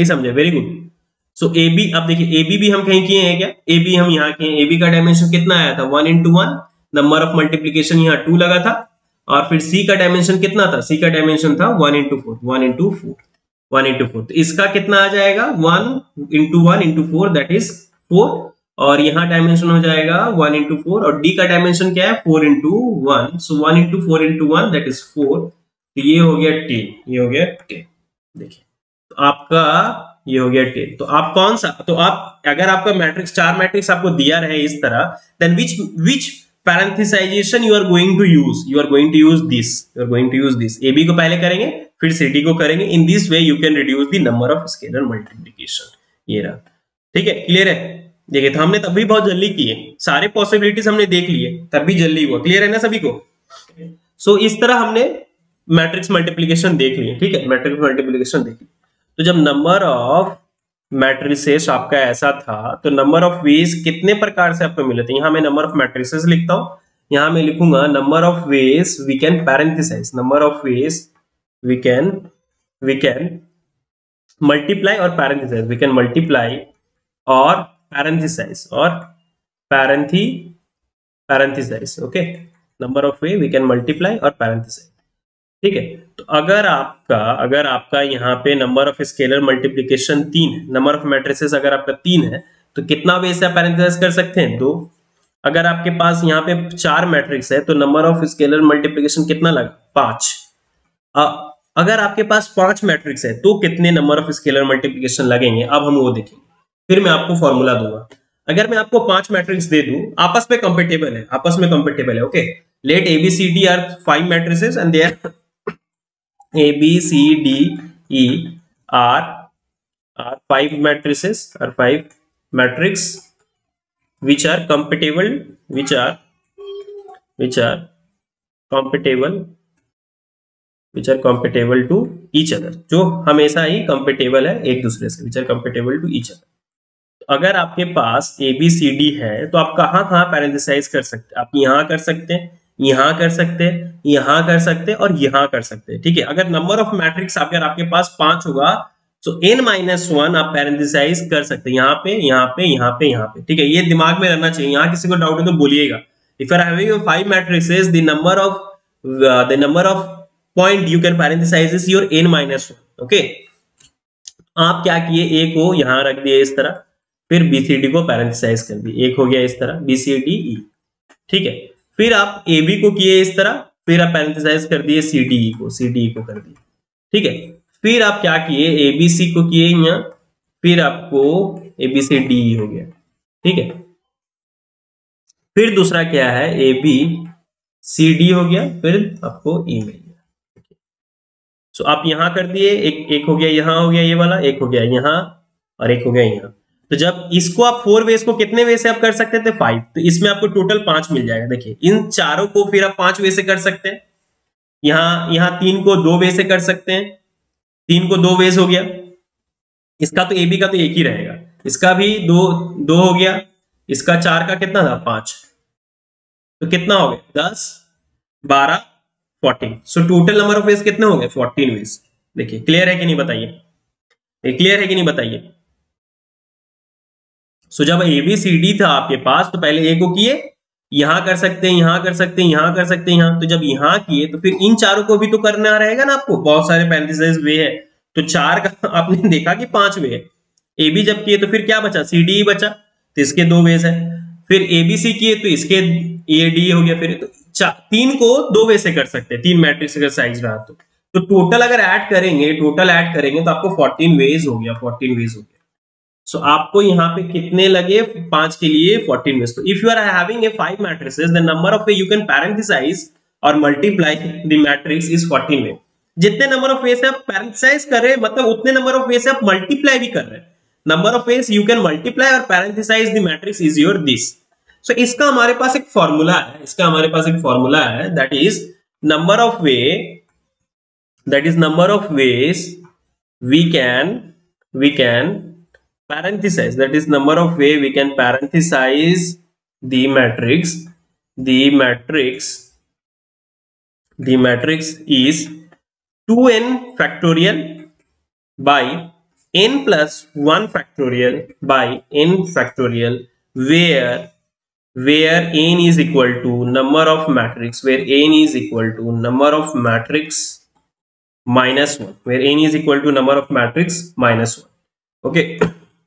समझे, very good. So A B, अब देखिए ए बी भी हम कहीं किए हैं क्या, ए बी हम यहाँ किए, ए बी का डायमेंशन कितना आया था 1 इंटू 1, नंबर ऑफ मल्टीप्लीकेशन यहाँ 2 लगा था, और फिर सी का डायमेंशन कितना था, सी का डायमेंशन था 1 इंटू 4, तो इसका कितना आ जाएगा 1 इंटू 4 दैट इज 4, और यहाँ डायमेंशन हो जाएगा 1 इंटू 4, और डी का डायमेंशन क्या है 4 into 1, so 1 into 4 into 1 that is 4, तो ये हो गया 10, देखिए तो आपका ये हो गया 10। तो आप कौन सा, तो आप अगर आपका मैट्रिक्स 4 मैट्रिक्स आपको दिया रहे इस तरह, then which parenthesization you are going to use this, A B को पहले करेंगे फिर सी डी को करेंगे, in this way you can reduce the number of scalar multiplication. ये रहा, ठीक है, क्लियर है। देखिए तो हमने तभी बहुत जल्दी किए, सारे पॉसिबिलिटीज हमने देख लिए, तब भी जल्दी हुआ। क्लियर है ना सभी को? सो इस तरह हमने मैट्रिक्स मल्टीप्लिकेशन देख लिए। ठीक है, मैट्रिक्स मल्टीप्लिकेशन देख लिए। तो जब नंबर ऑफ मैट्रिसेस आपका ऐसा था, तो नंबर ऑफ वेज कितने प्रकार से आपको मिले थे। यहां मैं नंबर ऑफ मैट्रिसेस लिखता हूं, यहां मैं लिखूंगा number of ways we can parenthesize, number of ways we can multiply और पैरेंथेसाइज, वी कैन मल्टीप्लाई और parenthesize, okay, number of way we can multiply और पैरेंथेसाइज। ठीक है, तो अगर आपका यहाँ पे नंबर ऑफ स्केलर मल्टीप्लिकेशन 3 है, नंबर ऑफ मैट्रिसेस अगर आपका 3 है, तो कितना वे से पैरेंथेसाइज कर सकते हैं 2। अगर आपके पास यहाँ पे 4 मैट्रिक्स है, तो नंबर ऑफ स्केलर मल्टीप्लिकेशन कितना लगा 5। अगर आपके पास 5 मैट्रिक्स है, तो कितने नंबर ऑफ स्केलर मल्टीप्लिकेशन लगेंगे, अब हम वो देखेंगे, फिर मैं आपको फॉर्मूला दूंगा। अगर मैं आपको 5 मैट्रिक्स दे दूं, आपस में कंपेटेबल है, okay, let A B C D are 5 matrices and they are A, B, C, D, E are 5 matrices, are 5 matrix which are compatible to each other, जो हमेशा ही compatible है एक दूसरे से, which are compatible to each other। अगर आपके पास ए B C D है तो आप कहाँ कहाँ पैरेंथेसाइज कर सकते हैं? आप यहाँ कर सकते हैं, यहाँ कर सकते हैं, यहाँ कर सकते हैं और यहाँ कर सकते हैं। ठीक है, अगर नंबर ऑफ मैट्रिक्स अगर आपके पास 5 होगा तो n-1 आप पैरेंथेसाइज कर सकते हैं, यहाँ पे, यहाँ पे, यहाँ पे, यहाँ पे। ठीक है, ये दिमाग में रहना चाहिए। यहाँ किसी को डाउट है तो बोलिएगा। If you are having 5 matrices, the number of point you can parenthesize is your n-1। Okay, आप क्या किए, ए को यहाँ रख दिए इस तरह, फिर बीसीडी को पैरेंथेसाइज कर दिए, एक हो गया इस तरह बीसीडी ई। ठीक है, फिर आप ए बी को किए इस तरह, फिर आप पैरेंथेसाइज कर दिए सीडीई को, सीडीई को कर दिए। ठीक है, फिर आप क्या किए, एबीसी को किए यहाँ, फिर आपको एबीसीडी हो गया। ठीक है, फिर दूसरा क्या है, ए बी सी डी हो गया, फिर आपको ई मिल गया। सो आप यहां कर दिए, एक हो गया, यहां हो गया ये वाला, एक हो गया यहां और एक हो गया यहां। तो जब इसको आप 4 वेज को कितने वे से आप कर सकते थे, 5, तो इसमें आपको टोटल 5 मिल जाएगा। देखिए, इन चारों को फिर आप 5 वे से कर सकते हैं, यहाँ 3 को 2 वे से कर सकते हैं, 3 को 2 वेज हो गया। इसका तो ए बी का तो एक ही रहेगा, इसका भी दो हो गया, इसका 4 का कितना था, 5, तो कितना हो गया, 10, 12, 14। So total number of veg कितने हो गए, 14 वेज। देखिए क्लियर है कि नहीं बताइए, क्लियर है कि नहीं बताइए। सो जब ए बी सी डी था आपके पास तो पहले ए को किए, यहां कर सकते हैं, यहां कर सकते हैं, यहां कर सकते हैं, यहां, तो जब यहां किए तो फिर इन चारों को भी तो करना रहेगा ना आपको, बहुत सारे पैरेंथेसिस वे है, तो 4 का आपने देखा कि 5 वे है। ए बी जब किए तो फिर क्या बचा, सी डी बचा, तो इसके 2 वेज है। फिर ए बी सी किए तो इसके ए डी हो गया, फिर तो 3 को 2 वे से कर सकते हैं, 3 मैट्रिक्स अगर साइज रहा तो टोटल अगर ऐड करेंगे, तो आपको 14 वेज हो गया, 14 वेज हो गया। सो आपको यहाँ पे कितने लगे, 5 के लिए 14 वेज। तो if you are having a 5 matrices, the number of way you can parenthesize और multiply the matrix is 14 way. जितने नंबर ऑफ वे से आप पैरेंथेसाइज कर रहे हैं, मतलब उतने नंबर ऑफ वे से आप मल्टीप्लाई भी कर रहे हैं। Number of ways you can multiply और parenthesize the matrix is your this. So इसका हमारे पास एक फॉर्मूला है, that is number of ways we can parenthesize, that is number of way we can parenthesize the matrix is 2n factorial by n plus 1 factorial by n factorial, where n is equal to number of matrix, where n is equal to number of matrix minus 1, where n is equal to number of matrix minus 1. Okay,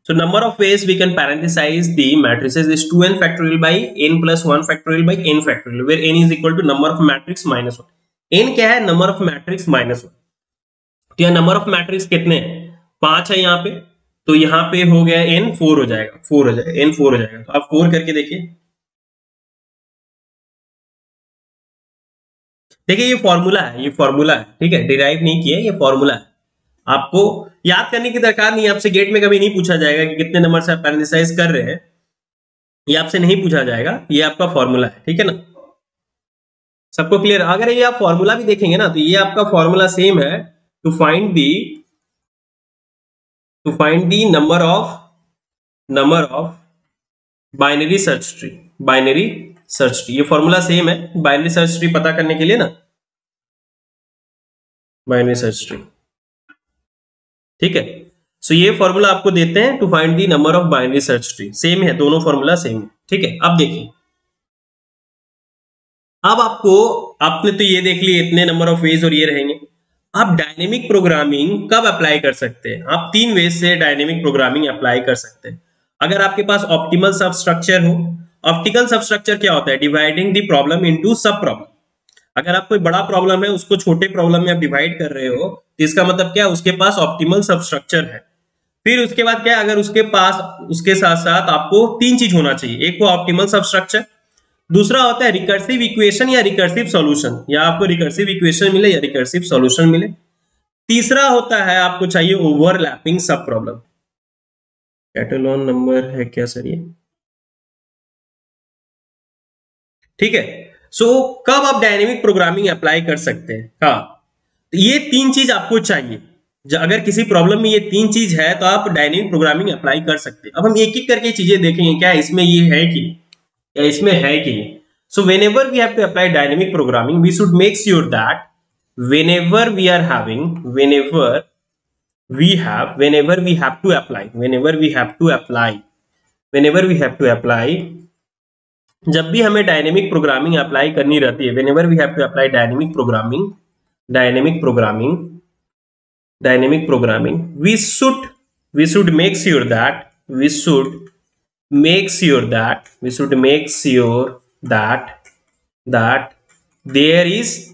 so number of ways we can parenthesize the matrices is 2n factorial by n plus 1 factorial by n factorial, where n is equal to number of matrix minus 1. n क्या है, number of matrix minus 1। तो यहाँ number of matrix कितने हैं, 5 है यहाँ पे, तो यहाँ पे हो गया n 4 हो जाएगा, n 4 हो जाएगा। तो आप 4 करके देखिए, ये फॉर्मूला है, ठीक है, डिराइव नहीं किया, ये फॉर्मूला है, आपको याद करने की दरकार नहीं। आपसे गेट में कभी नहीं पूछा जाएगा कि कितने नंबर से आप पैरेंथेसाइज कर रहे हैं, ये आपसे नहीं पूछा जाएगा, ये आपका फॉर्मूला है, ठीक है ना, सबको क्लियर। अगर ये आप फॉर्मूला भी देखेंगे ना, तो ये आपका फॉर्मूला सेम है, to find the number of binary search tree, ये फॉर्मूला सेम है बाइनरी सर्च ट्री पता करने के लिए ना, बाइनरी सर्च ट्री, ठीक है। सो ये फॉर्मूला आपको देते हैं to find the number of binary search tree, same है, दोनों फॉर्मूला सेम है, ठीक है। अब देखिए, अब आपने तो ये देख लिए इतने नंबर ऑफ वेज और ये रहेंगे। आप डायनेमिक प्रोग्रामिंग कब अप्लाई कर सकते हैं, आप 3 वेज से डायनेमिक प्रोग्रामिंग अप्लाई कर सकते हैं। अगर आपके पास ऑप्टिमल सबस्ट्रक्चर हो, ऑप्टिकल सबस्ट्रक्चर क्या होता है, डिवाइडिंग द प्रॉब्लम इनटू सब प्रॉब्लम। अगर आप कोई बड़ा प्रॉब्लम है उसको छोटे प्रॉब्लम में आप डिवाइड कर रहे हो, तो इसका मतलब क्या है, उसके पास ऑप्टिमल सबस्ट्रक्चर है। फिर उसके बाद क्या है, अगर उसके साथ साथ आपको 3 चीज होना चाहिए, एक वो ऑप्टिमल सबस्ट्रक्चर, दूसरा होता है रिकर्सिव इक्वेशन या रिकर्सिव सॉल्यूशन, या आपको रिकर्सिव इक्वेशन मिले या रिकर्सिव सॉल्यूशन मिले, तीसरा होता है आपको चाहिए ओवरलैपिंग सब प्रॉब्लम। कैटलॉन नंबर है क्या सर ये, ठीक है। सो कब आप डायनेमिक प्रोग्रामिंग अप्लाई कर सकते हैं, हाँ, तो ये 3 चीज आपको चाहिए, अगर किसी प्रॉब्लम में ये तीन चीज है तो आप डायनेमिक प्रोग्रामिंग अप्लाई कर सकते हैं। अब हम एक एक करके चीजें देखेंगे, क्या इसमें ये है कि या इसमें है कि नहीं। So whenever we have to apply dynamic programming we should make sure that whenever we are having whenever we have to apply जब भी हमें डायनेमिक प्रोग्रामिंग अप्लाई करनी रहती है, whenever we have to apply dynamic programming we should make sure that there is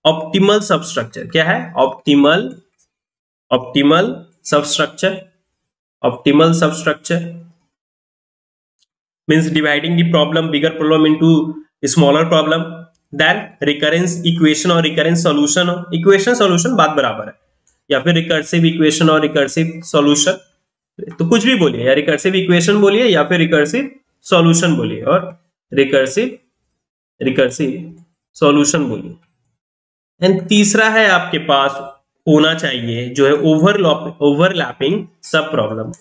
optimal substructure। क्या है? optimal substructure means dividing the bigger problem into smaller problem, then recurrence equation और recurrence solution हो, equation solution बात बराबर है, या फिर recursive equation और recursive solution, तो कुछ भी बोलिए, या recursive equation बोलिए या फिर recursive solution बोलिए और recursive solution बोलिए। एंड तीसरा है आपके पास होना चाहिए जो है ओवरलैपिंग सब प्रॉब्लम।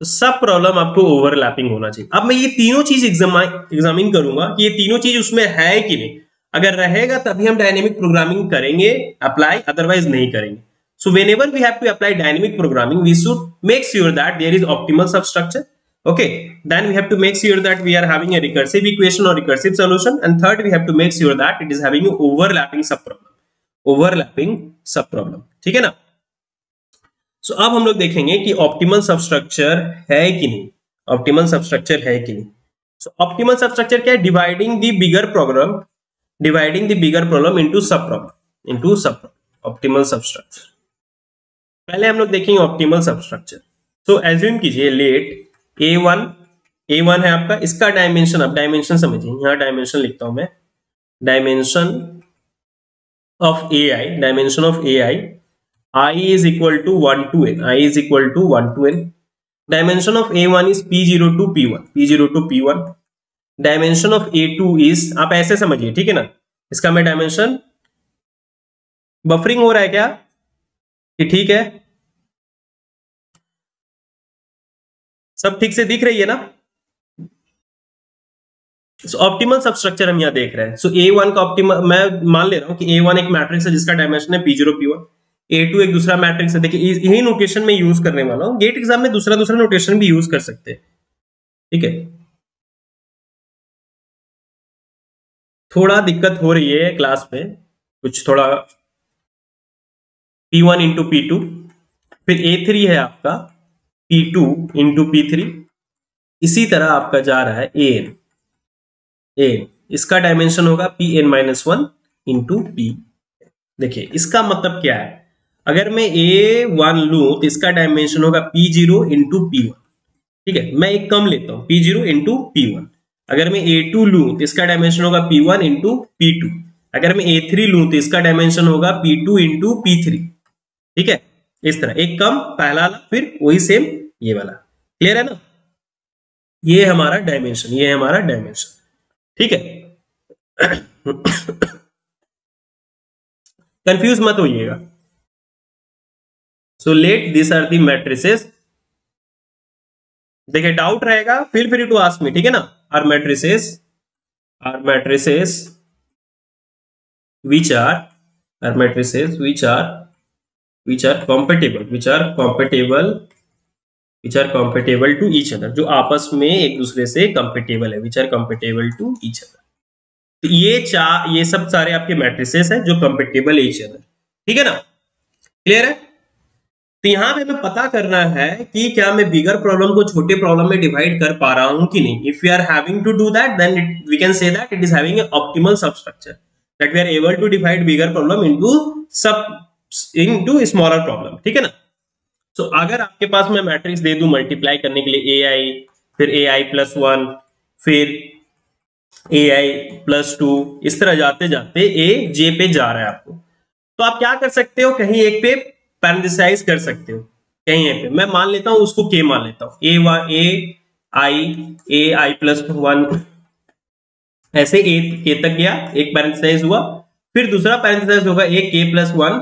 तो सब प्रॉब्लम आपको ओवरलैपिंग होना चाहिए। अब मैं ये तीनों चीज एग्जामिन करूंगा कि ये तीनों चीज उसमें है कि नहीं। अगर रहेगा तभी हम डायनेमिक प्रोग्रामिंग करेंगे अप्लाई, अदरवाइज नहीं करेंगे। So whenever we have to apply dynamic programming we should make sure that there is optimal substructure. Okay, then we have to make sure that we are having a recursive equation or recursive solution, and third we have to make sure that it is having an overlapping subproblem। ठीक है ना? So अब हम लोग देखेंगे कि optimal substructure है कि नहीं। So ऑप्टिमल सबस्ट्रक्चर क्या है? Dividing the bigger problem into सब प्रॉब्लम। ऑप्टिमल सबस्ट्रक्चर पहले हम लोग देखेंगे ऑप्टिमल सबस्ट्रक्चर। सो एज्यूम कीजिए लेट A1 है आपका, इसका डायमेंशन, अब डायमेंशन समझिए, यहां डायमेंशन लिखता हूं मैं, dimension of AI I is equal to 1 to n, dimension of A1 is P0 to P1, dimension of A2 is, आप ऐसे समझिए, ठीक है ना, इसका मैं डायमेंशन, बफरिंग हो रहा है क्या कि ठीक है, सब ठीक से दिख रही है ना? ऑप्टिमल सबस्ट्रक्चर हम यहां देख रहे हैं। सो A1 का ऑप्टिमल, मैं मान ले रहा हूं कि A1 एक मैट्रिक्स है जिसका डायमेंशन है P0 P1, A2 एक दूसरा मैट्रिक्स है। देखिए यही नोटेशन में यूज करने वाला हूं, गेट एग्जाम में दूसरा नोटेशन भी यूज कर सकते हैं, ठीक है। थोड़ा दिक्कत हो रही है क्लास में, कुछ थोड़ा P1 इंटू P2, फिर A3 है आपका P2 इंटू P3, इसी तरह आपका जा रहा है AN, इसका डायमेंशन होगा Pn-1 इंटू P। देखिए इसका मतलब क्या है, अगर मैं A1 लूं तो इसका डायमेंशन होगा P0 इंटू P1, ठीक है, मैं एक कम लेता हूं P0 इंटू P1। अगर मैं A2 लूं तो इसका डायमेंशन होगा P1 इंटू P2। अगर मैं A3 लूं तो इसका डायमेंशन होगा P2 इंटू P3, ठीक है। इस तरह एक कम पहला वाला, फिर वही सेम ये वाला, क्लियर है ना? ये हमारा डायमेंशन, ठीक है। कंफ्यूज मत होइएगा। So let this are the matrices, देखिए डाउट रहेगा feel free to ask me, ठीक है ना? Are matrices which are compatible to each other, जो आपस में एक दूसरे से कंपेटेबल है, which are compatible to each other। तो ये सब सारे आपके मैट्रिसेस हैं जो कंपेटेबल है each other, ठीक है ना? क्लियर है? तो यहां पे हमें पता करना है कि क्या मैं बिगर प्रॉब्लम को छोटे प्रॉब्लम में डिवाइड कर पा रहा हूं कि नहीं। If we are having to do that then we can say that it is having a optimal substructure, that we are able to divide bigger problem into smaller problem, ठीक है ना? सो अगर आपके पास मैं मैट्रिक्स दे दूं मल्टीप्लाई करने के लिए AI, फिर AI+1, फिर AI+2, इस तरह जाते जाते AJ पे जा रहा है आपको, तो आप क्या कर सकते हो, कहीं एक पे पैरेंथेसाइज कर सकते हो, कहीं पे मैं मान लेता हूं उसको K मान लेता हूं, AI+1 ऐसे K तक गया, एक पैरेंथेसाइज हुआ, फिर दूसरा पैरेंथेसिस होगा ए के प्लस 1,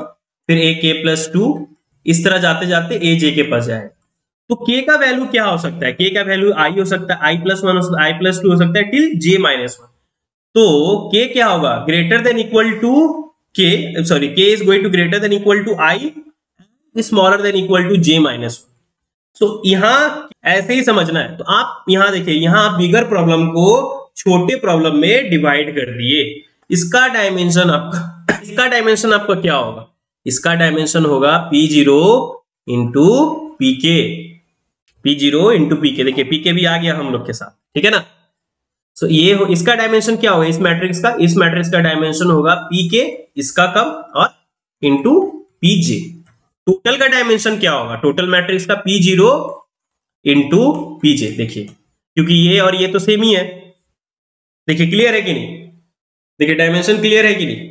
फिर ए के प्लस 2, इस तरह जाते जाते ए जे के पास जाए। तो के का वैल्यू क्या हो सकता है? के का वैल्यू आई हो सकता है, आई प्लस 1 हो सकता है, आई प्लस 2 हो सकता है टिल जे माइनस 1। तो के क्या होगा? Greater than equal to K, sorry, K is going to greater than equal to I, smaller than equal to J minus 1। तो यहां ऐसे ही समझना है। तो आप यहां देखिए, यहां आप बिगर प्रॉब्लम को छोटे प्रॉब्लम में डिवाइड कर दिए। इसका डायमेंशन आपका क्या होगा? इसका डायमेंशन होगा P0 इंटू पीके, P0 इंटू पीके। देखिए पीके भी आ गया हम लोग के साथ, ठीक है ना। सो ये इसका डायमेंशन क्या होगा? इस मैट्रिक्स का डायमेंशन होगा पीके, इसका कम, और इंटू पीजे। टोटल का डायमेंशन क्या होगा? टोटल मैट्रिक्स का P0 इंटू पीजे। देखिए क्योंकि ये और ये तो सेम ही है। देखिए क्लियर है कि नहीं? देखिए डायमेंशन क्लियर है कि नहीं?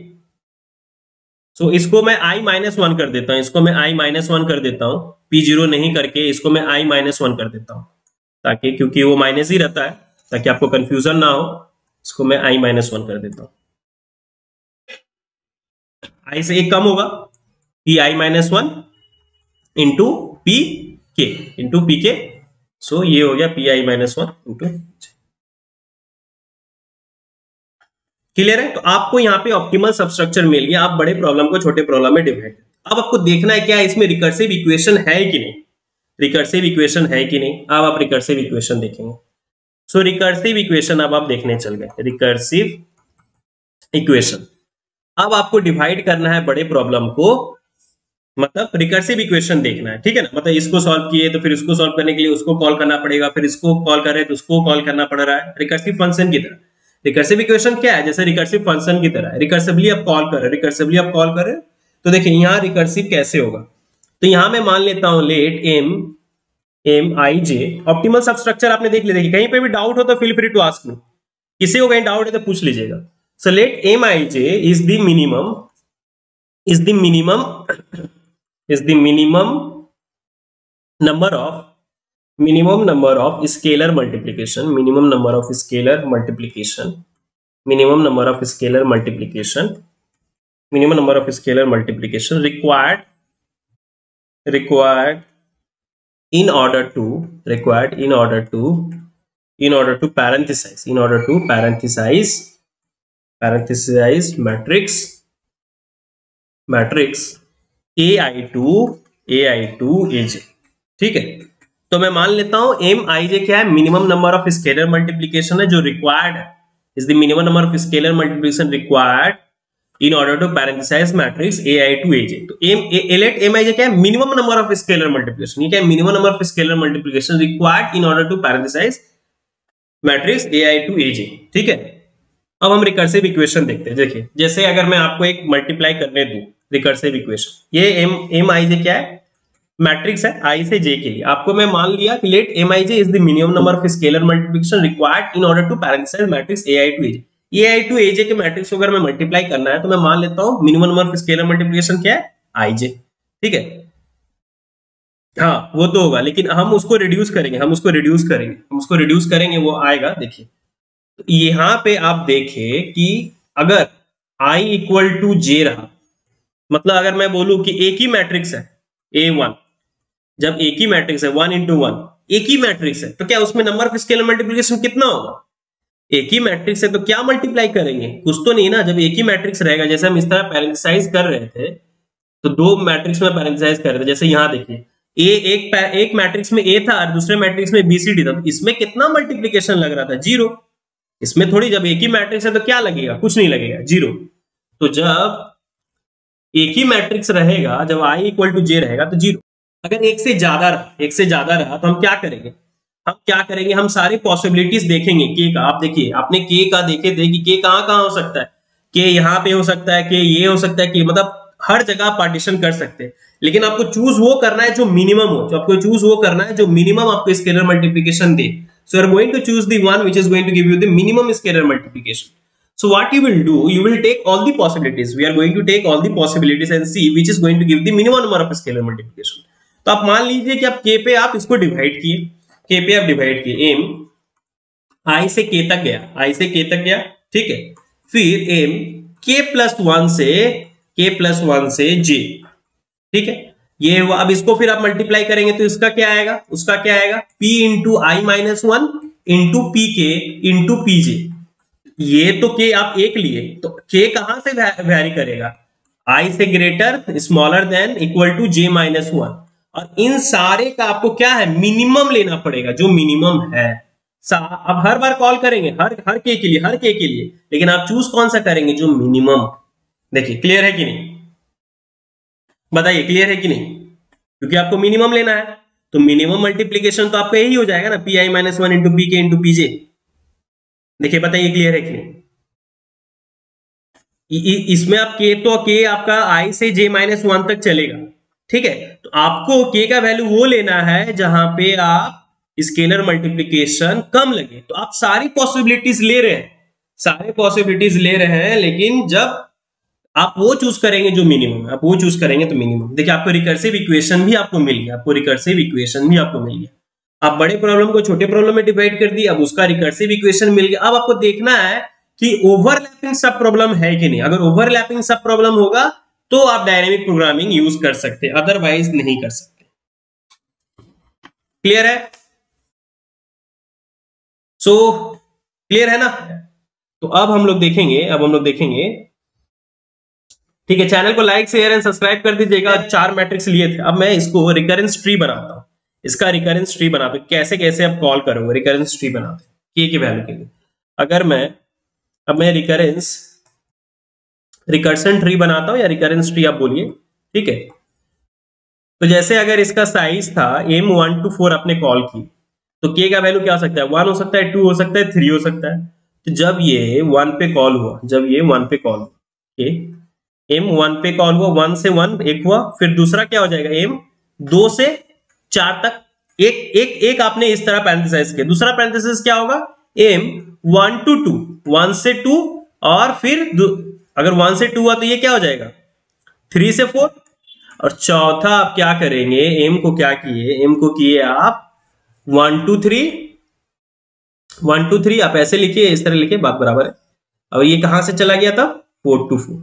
सो इसको मैं i माइनस 1 कर देता हूं, इसको मैं i माइनस 1 कर देता हूं, P0 नहीं करके इसको मैं i माइनस 1 कर देता हूं, ताकि, क्योंकि वो माइनस ही रहता है, ताकि आपको कंफ्यूजन ना हो। इसको मैं i माइनस 1 कर देता हूं। i से एक कम होगा, Pi माइनस 1 इंटू पी के। सो ये हो गया Pi माइनस 1 इंटू। क्लियर है? तो आपको यहाँ पे ऑप्टिमल सबस्ट्रक्चर मिल गया। आप बड़े प्रॉब्लम को छोटे प्रॉब्लम में डिवाइड। अब आपको देखना है क्या इसमें रिकर्सिव इक्वेशन है कि नहीं, रिकर्सिव इक्वेशन है कि नहीं। अब आप रिकर्सिव इक्वेशन देखेंगे। सो रिकर्सिव इक्वेशन अब आप देखने चल गए। रिकर्सिव इक्वेशन, अब आपको डिवाइड करना है बड़े प्रॉब्लम को, मतलब रिकर्सिव इक्वेशन देखना है, ठीक है ना। मतलब इसको सॉल्व किए तो फिर उसको सॉल्व करने के लिए उसको कॉल करना पड़ेगा, फिर इसको कॉल कर रहे तो उसको कॉल करना पड़ रहा है, रिकर्सिव फंक्शन की तरह। रिकर्सिव इक्वेशन क्या है? जैसे रिकर्सिव फंक्शन की तरह, रिकर्सिवली आप कॉल कर रहे हैं, तो देखिए यहाँ रिकर्सिव कैसे होगा। तो यहां मैं मान लेता हूं late M I J, optimal substructure आपने देख लिया। देखिए कहीं पे भी डाउट हो तो feel free to ask me, किसी को कहीं डाउट है तो पूछ लीजिएगा। So let M I J is the minimum number of scalar multiplication required in order to parenthesize matrix AI2 AJ, ठीक है। तो मैं मान लेता हूं एम आई जे क्या है? Minimum number of scalar multiplication है जो रिक्वायर्ड है, is the minimum number of scalar multiplication required in order to parenthesize matrix AI2 AJ। तो लेट एम आई जे क्या है? Minimum number of scalar multiplication. ये क्या है? Minimum number of scalar multiplication required in order to parenthesize matrix AI2 AJ, ठीक है। अब हम रिकर्सिव इक्वेशन देखते हैं। देखिए जैसे अगर मैं आपको एक मल्टीप्लाई करने दूं रिकर्सिव इक्वेशन, ये एम आई जे क्या है? मैट्रिक्स है आई से जे के लिए। आपको मैं मान लिया कि let M I J is the minimum number of scalar multiplication required in order to parenthesize matrix AI2 AJ। AI2 AJ के मैट्रिक्स को अगर मैं मल्टीप्लाई करना है तो मैं मान लेता हूं minimum number of scalar multiplication क्या है? IJ, ठीक है। हाँ वो तो होगा, लेकिन हम उसको रिड्यूस करेंगे, वो आएगा। देखिए यहां पे आप देखें कि अगर i इक्वल टू जे रहा, मतलब अगर मैं बोलूं कि एक ही मैट्रिक्स है A1, जब एक ही मैट्रिक्स है 1 इंटू 1 एक ही मैट्रिक्स है, तो क्या उसमें नंबर ऑफ स्केलर मल्टीप्लिकेशन कितना होगा? एक ही मैट्रिक्स है तो क्या मल्टीप्लाई करेंगे? कुछ तो नहीं ना। जब एक ही मैट्रिक्स रहेगा, जैसे हम इस तरह पैरेंथेसाइज कर रहे थे, तो दो मैट्रिक्स में पैरेंथेसाइज कर रहे थे। जैसे यहां देखिए एक मैट्रिक्स में A था और दूसरे मैट्रिक्स में BCD था, तो इसमें कितना मल्टीप्लिकेशन लग रहा था? 0। इसमें थोड़ी, जब एक ही मैट्रिक्स है तो क्या लगेगा? कुछ नहीं लगेगा, 0। तो जब एक ही मैट्रिक्स रहेगा, जब i इक्वल टू जे रहेगा तो 0। अगर एक से ज्यादा रहा तो हम क्या करेंगे? हम सारे पॉसिबिलिटीज देखेंगे के का। आप देखिए, आपने के का देखे थे कि के कहां हो सकता है, के यहाँ पे हो सकता है, के ये हो सकता है, कि मतलब हर जगह पार्टीशन कर सकते हैं। लेकिन आपको चूज वो करना है जो मिनिमम हो, जो मिनिमम आपको scalar multiplication they. So you are going to choose the one which is going to give you the minimum scalar multiplication. So what you will do, you will take all the possibilities. We are going to take all the possibilities and see which is going to give the minimum number of scalar multiplication. तो आप मान लीजिए कि आप k पे आप इसको divide किए, m i से k तक गया, ठीक है। फिर m k+1 से j, ठीक है, ये हुआ। अब इसको फिर आप मल्टीप्लाई करेंगे तो इसका क्या आएगा, उसका क्या आएगा, p into i-1 into P के इंटू pj। ये तो k आप एक लिए, तो k कहां से वैरी करेगा, i से greater smaller than equal to j-1, और इन सारे का आपको क्या है, मिनिमम लेना पड़ेगा, जो मिनिमम है। अब हर बार कॉल करेंगे हर के के लिए, लेकिन आप चूज कौन सा करेंगे, जो मिनिमम। देखिए क्लियर है कि नहीं, बताइए क्लियर है कि नहीं, क्योंकि आपको मिनिमम लेना है, तो मिनिमम मल्टीप्लीकेशन तो आपका यही हो जाएगा ना, pi-1 इंटू पी के इंटू pj। देखिए बताइए क्लियर है कि नहीं। इसमें आप k आपका i से j-1 तक चलेगा, ठीक है, तो आपको k का वैल्यू वो लेना है जहां पे आप स्केलर मल्टीप्लिकेशन कम लगे। तो आप सारी पॉसिबिलिटीज ले रहे हैं, लेकिन जब आप वो चूज करेंगे जो मिनिमम है, आप वो चूज करेंगे तो मिनिमम। देखिए आपको रिकर्सिव इक्वेशन भी आपको मिल गया, आप बड़े प्रॉब्लम को छोटे प्रॉब्लम में डिवाइड कर दिए, अब उसका रिकर्सिव इक्वेशन मिल गया। अब आपको देखना है कि ओवरलैपिंग सब प्रॉब्लम है कि नहीं। अगर ओवरलैपिंग सब प्रॉब्लम होगा तो आप डायनेमिक प्रोग्रामिंग यूज कर सकते हैं, अदरवाइज नहीं कर सकते। क्लियर है, क्लियर है ना। तो अब हम लोग देखेंगे, ठीक है, चैनल को लाइक शेयर एंड सब्सक्राइब कर दीजिएगा। 4 मैट्रिक्स लिए थे, अब मैं इसको रिकरेंस ट्री बनाता हूं, इसका रिकरेंस ट्री बनाते कैसे आप कॉल करोगे, रिकरेंस ट्री बनाते k की वैल्यू के लिए। अगर मैं रिकर्सन ट्री बनाता हूं, या रिकरेंस ट्री आप बोलिए, ठीक है। तो जैसे अगर इसका साइज था m1 to 4 आपने कॉल की, तो k का वैल्यू क्या हो सकता है, 1 हो सकता है, 2 हो सकता है, 3 हो सकता है। तो जब ये 1 पे कॉल हुआ, m1 पे कॉल हुआ, 1 से 1 एक हुआ, फिर दूसरा क्या हो जाएगा, m 2 से 4 तक एक आपने इस तरह पैरेंथेसिस किया। दूसरा पैरेंथेसिस क्या होगा, m1 to 2, 1 से 2, और फिर अगर 1 से 2 हुआ तो ये क्या हो जाएगा, 3 से 4। और चौथा आप क्या करेंगे, m को किए आप 1 to 3 आप ऐसे लिखिए, इस तरह लिखिए, बात बराबर है। अब ये कहां से चला गया था, 4 to 4।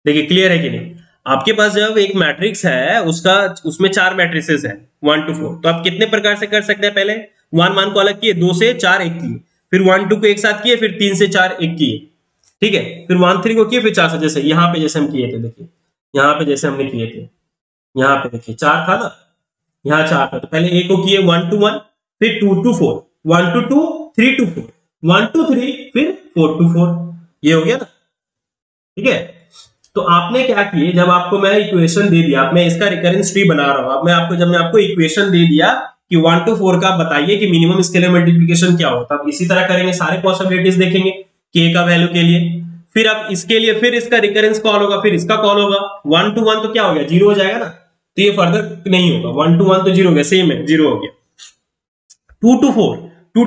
देखिए क्लियर है कि नहीं। आपके पास जब एक मैट्रिक्स है, उसमें 4 मैट्रिसेस है 1 to 4, तो आप कितने प्रकार से कर सकते हैं, पहले 1 मान को अलग किए, 2 से 4 एक किए, फिर 1 2 को एक साथ किए, फिर 3 से 4 एक किए, ठीक है, फिर 1 3 को किए, फिर 4 से, जैसे यहाँ पे जैसे हम किए थे, देखिए यहाँ पे जैसे हमने किए थे, यहाँ पे देखिए 4 था ना, यहाँ 4 था, तो पहले एक को किए 1 to 1, फिर 2 to 4, 1 to 2, 3 to 4, 1 to 3, फिर 4 to 4, ये हो गया ना, ठीक है। तो आपने क्या किए, जब आपको मैं इक्वेशन दे दिया, मैं इसका रिकरेंस ट्री बना रहा हूं, अब जब मैं आपको इक्वेशन दे दिया कि 1 to 4 का बताइए कि मिनिमम स्केलर मल्टीप्लिकेशन क्या होता है, इसी तरह करेंगे, सारे पॉसिबिलिटीज देखेंगे k का वैल्यू के लिए, फिर अब इसके लिए फिर इसका रिकरेंस कॉल होगा, फिर इसका कॉल होगा, 1 to 1 तो क्या हो गया, 0 हो जाएगा ना, तो ये फर्दर नहीं होगा, 1 to 1 तो 0 हो गया, सेम है, 0 हो गया। 2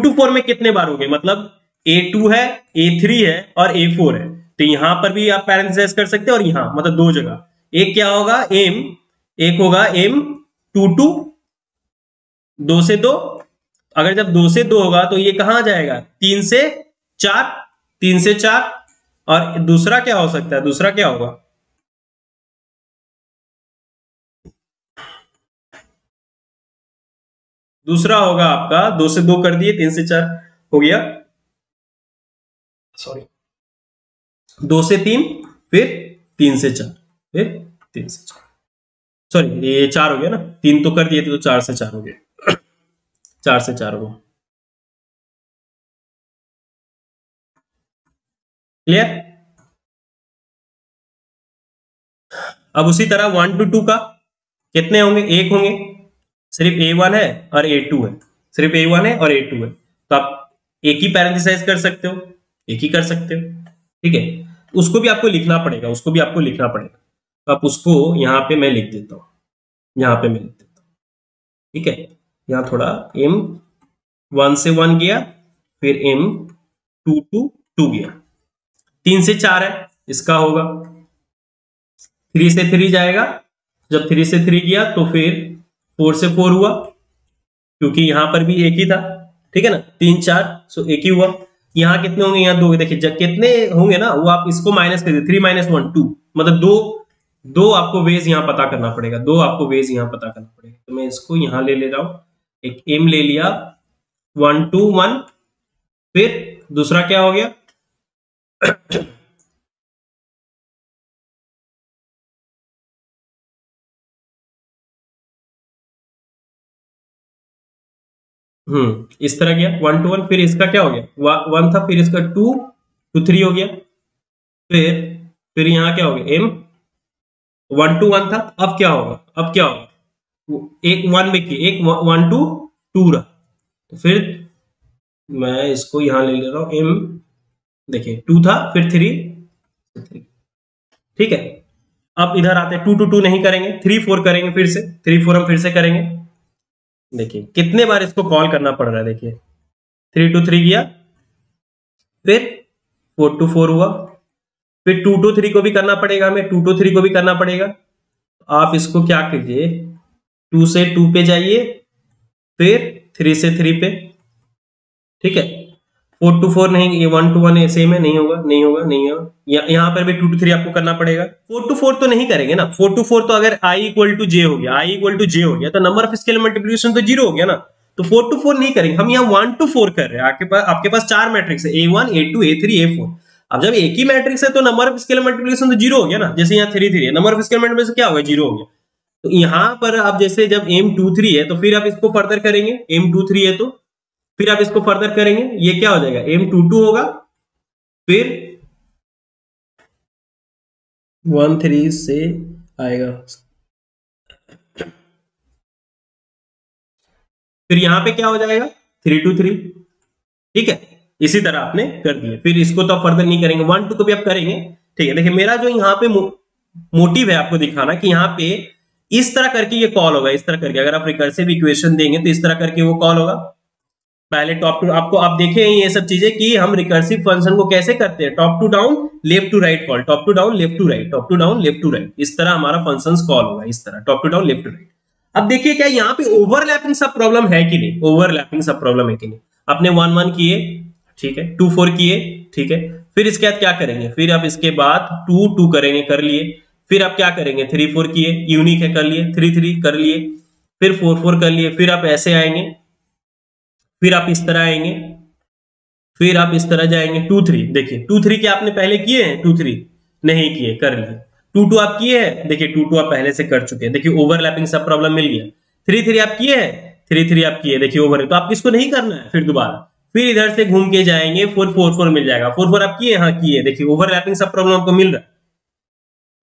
to 4 में कितने बार हो गए, मतलब a2 है, a3 है और a4 है, तो यहां पर भी आप पैरेंथेसिस कर सकते हैं, और यहां मतलब 2 जगह, एक क्या होगा एक होगा m2 to 2 से 2, अगर जब 2 से 2 होगा तो ये कहां जाएगा, 3 से 4, और दूसरा क्या हो सकता है, दूसरा क्या होगा, दूसरा होगा आपका 2 से 2 कर दिए, 3 से 4 हो गया, सॉरी 2 से 3, फिर 3 से 4, फिर 3 से 4, सॉरी ये 4 हो गया ना, 3 तो कर दिए थे, तो 4 से 4 हो गया, 4 से 4 हो गया। क्लियर। अब उसी तरह 1 to 2 का कितने होंगे, एक होंगे, सिर्फ a1 है और a2 है, सिर्फ a1 है और a2 है, तो आप एक ही पैरेंथेसाइज कर सकते हो, एक ही कर सकते हो, ठीक है। उसको भी आपको लिखना पड़ेगा, तो आप उसको यहाँ पे मैं लिख देता हूँ, ठीक है। यहाँ थोड़ा m1 से 1 गया, फिर m2 to 2 गया, 3 से 4 है, इसका होगा 3 से 3 जाएगा, जब 3 से 3 गया तो फिर 4 से 4 हुआ, क्योंकि यहां पर भी एक ही था, ठीक है ना, 3 4 सो एक ही हुआ, यहाँ कितने होंगे, यहाँ 2, देखिए जब कितने होंगे ना वो आप इसको माइनस कर दीजिए, 3 - 1 2, मतलब दो आपको वेज यहाँ पता करना पड़ेगा, दो आपको वेज यहाँ पता करना पड़ेगा। तो मैं इसको यहाँ ले रहा हूँ, एक एम ले लिया 1 2 1, फिर दूसरा क्या हो गया इस तरह गया 1 2 1, फिर इसका क्या हो गया 1 था, फिर इसका 2 2 3 हो गया, फिर यहाँ क्या हो गया एम 1 2 1 था, अब क्या होगा, अब क्या होगा, एक 1 में की एक 1 2 2 रहा, तो फिर मैं इसको यहाँ ले ले रहा हूँ एम, देखिए 2 था फिर 3, ठीक है। अब इधर आते हैं 2 2 2 नहीं करेंगे, 3 4 करेंगे, फिर से 3 4 हम फिर से करेंगे, देखिए कितने बार इसको कॉल करना पड़ रहा है, देखिए 3 2 3 किया, फिर 4 2 4 हुआ, फिर 2 2 3 को भी करना पड़ेगा हमें, 2 2 3 को भी करना पड़ेगा। आप इसको क्या कीजिए 2 से 2 पे जाइए, फिर 3 से 3 पे, ठीक है। 4 2 4 नहीं, ये 1 2 1 सेम है, नहीं होगा नहीं होगा नहीं होगा, यहाँ पर भी 2 2 3 आपको करना पड़ेगा। 4 2 4 तो नहीं करेंगे ना, 4 2 4 तो अगर i इक्वल टू जे हो गया, i इक्वल टू जे हो गया तो नंबर ऑफ स्केलर मल्टीप्लिकेशन तो 0 हो गया ना, तो 4 2 4 नहीं करेंगे, हम यहाँ 1 2 4 कर रहे हैं। आपके पास 4 मैट्रिक्स है, A1 A2 A3 A4। अब जब एक ही मैट्रिक्स है तो नंबर ऑफ स्केलर मल्टीप्लिकेशन तो 0 हो गया ना, जैसे यहाँ 3 3 है, नंबर ऑफ स्केलर मल्टीप्लिकेशन क्या होगा 0 हो गया। तो यहाँ पर आप जैसे जब M23 है तो फिर आप इसको फर्दर करेंगे, M23 है तो फिर आप इसको फर्दर करेंगे, ये क्या हो जाएगा M22 होगा, फिर 1 3 से आएगा, फिर यहाँ पे क्या हो जाएगा 3 2 3, ठीक है। इसी तरह आपने कर दिया, फिर इसको तो आप फर्दर नहीं करेंगे, 1 2 को भी आप करेंगे, ठीक है। देखिए मेरा जो यहाँ पे मोटिव है आपको दिखाना कि यहाँ पे इस तरह करके ये कॉल होगा, इस तरह करके अगर आप रिकर्सिव इक्वेशन देंगे तो इस तरह करके वो कॉल होगा। पहले टॉप टू आपको आप देखे ये सब चीजें कि हम रिकर्सिव फंक्शन को कैसे करते हैं, top to down left to right call, top to down left to right, top to down left to right, इस तरह हमारा फंक्शन कॉल होगा, इस तरह top to down left to right. अब देखिए क्या यहाँ पे ओवरलैपिंग सब प्रॉब्लम है कि नहीं, ओवरलैपिंग सब प्रॉब्लम है कि नहीं। आपने 1 1 किए, ठीक है, 2 4 किए, ठीक है, फिर इसके बाद क्या करेंगे, फिर आप इसके बाद 2 2 करेंगे, कर लिए, फिर आप क्या करेंगे 3 4 किए, यूनिक है कर लिए, 3 3 कर लिए, फिर 4 4 कर लिए, फिर आप ऐसे आएंगे, फिर आप इस तरह आएंगे, फिर आप इस तरह जाएंगे 2 3, देखिए 2 3 क्या आपने पहले किए हैं, 2 3 नहीं किए, कर लिए, 2 2 आप किए हैं, देखिए 2 2 आप पहले से कर चुके हैं, देखिए ओवरलैपिंग सब प्रॉब्लम मिल गया। 3 3 आप किए हैं, 3 3 आप किए, देखिए ओवर, तो आप इसको नहीं करना है फिर दोबारा, फिर इधर से घूम के जाएंगे 4 4 4 मिल जाएगा, 4 4 आप किए, हाँ किए, देखिए ओवरलैपिंग सब प्रॉब्लम आपको मिल रहा है,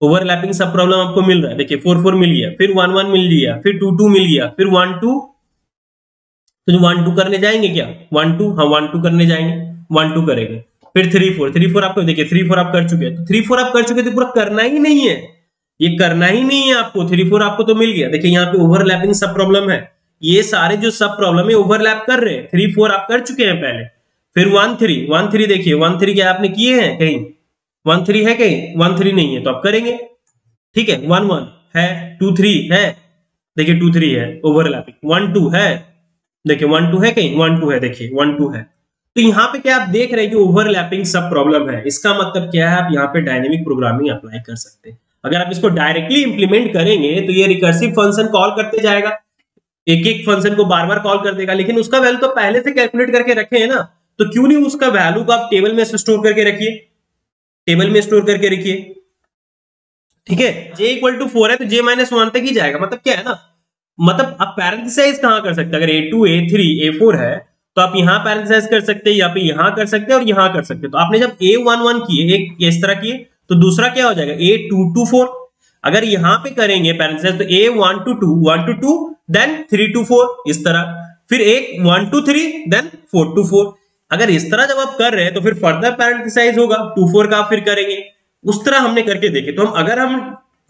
ओवरलैपिंग सब प्रॉब्लम आपको मिल रहा है, देखिए 4 4 मिल गया, फिर 1 1 मिल गया, फिर 2 2 मिल गया, फिर 1 2, तो जो 1 2 करने जाएंगे क्या 1 2, हाँ 1 2 करने जाएंगे, 1 2 करेंगे, फिर 3 4, 3 4 आपको देखिए 3 4 आप कर चुके हैं, तो 3 4 आप कर चुके तो पूरा करना ही नहीं है, ये करना ही नहीं है आपको, 3 4 आपको तो मिल गया। देखिए यहाँ पे ओवरलैपिंग सब प्रॉब्लम है, ये सारे जो सब प्रॉब्लम है ओवरलैप कर रहे हैं, 3 4 आप कर चुके हैं पहले, फिर 1 3 देखिए 1 3 क्या आपने किए हैं कहीं, 1 3 है कहीं, 1 3 नहीं है तो आप करेंगे, ठीक है, 1 1 है, 2 3 है, देखिए 2 3 है ओवरलैपिंग, 1 2 है, देखिए 1 2 है कहीं, 1 2 है, देखिए 1 2 है। तो यहाँ पे क्या आप देख रहे हैं कि ओवरलैपिंग सब प्रॉब्लम है, इसका मतलब क्या है, आप यहाँ पे डायनेमिक प्रोग्रामिंग अप्लाई कर सकते हैं। अगर आप इसको डायरेक्टली इंप्लीमेंट करेंगे तो ये रिकर्सिव फंक्शन कॉल करते जाएगा, एक एक फंक्शन को बार बार कॉल कर देगा, लेकिन उसका वैल्यू तो पहले से कैलकुलेट करके रखे है ना, तो क्यों नहीं उसका वैल्यू को आप टेबल में स्टोर करके रखिए, टेबल में स्टोर करके रखिए, ठीक है। j इक्वल टू 4 है तो j माइनस 1 तक ही जाएगा, मतलब क्या है ना, मतलब आप पैरेंथेसाइज कहां कर सकते हैं, अगर A2 A3 A4 है तो आप यहां पैरेंथेसाइज कर सकते हैं, या फिर यहां कर सकते हैं और यहां कर सकते हैं। तो आपने जब A1 1 किए, एक इस तरह किए, तो दूसरा क्या हो जाएगा A2 2 4, अगर यहां पे करेंगे पैरेंथेसाइज तो A1 to 2 1 to 2 then 3 to 4 इस तरह, फिर एक 1 to 3 देन 4 to 4। अगर इस तरह जब आप कर रहे हैं तो फिर फर्दर पैरेंथेसाइज होगा 2 4 का, फिर करेंगे उस तरह हमने करके देखे। तो हम अगर हम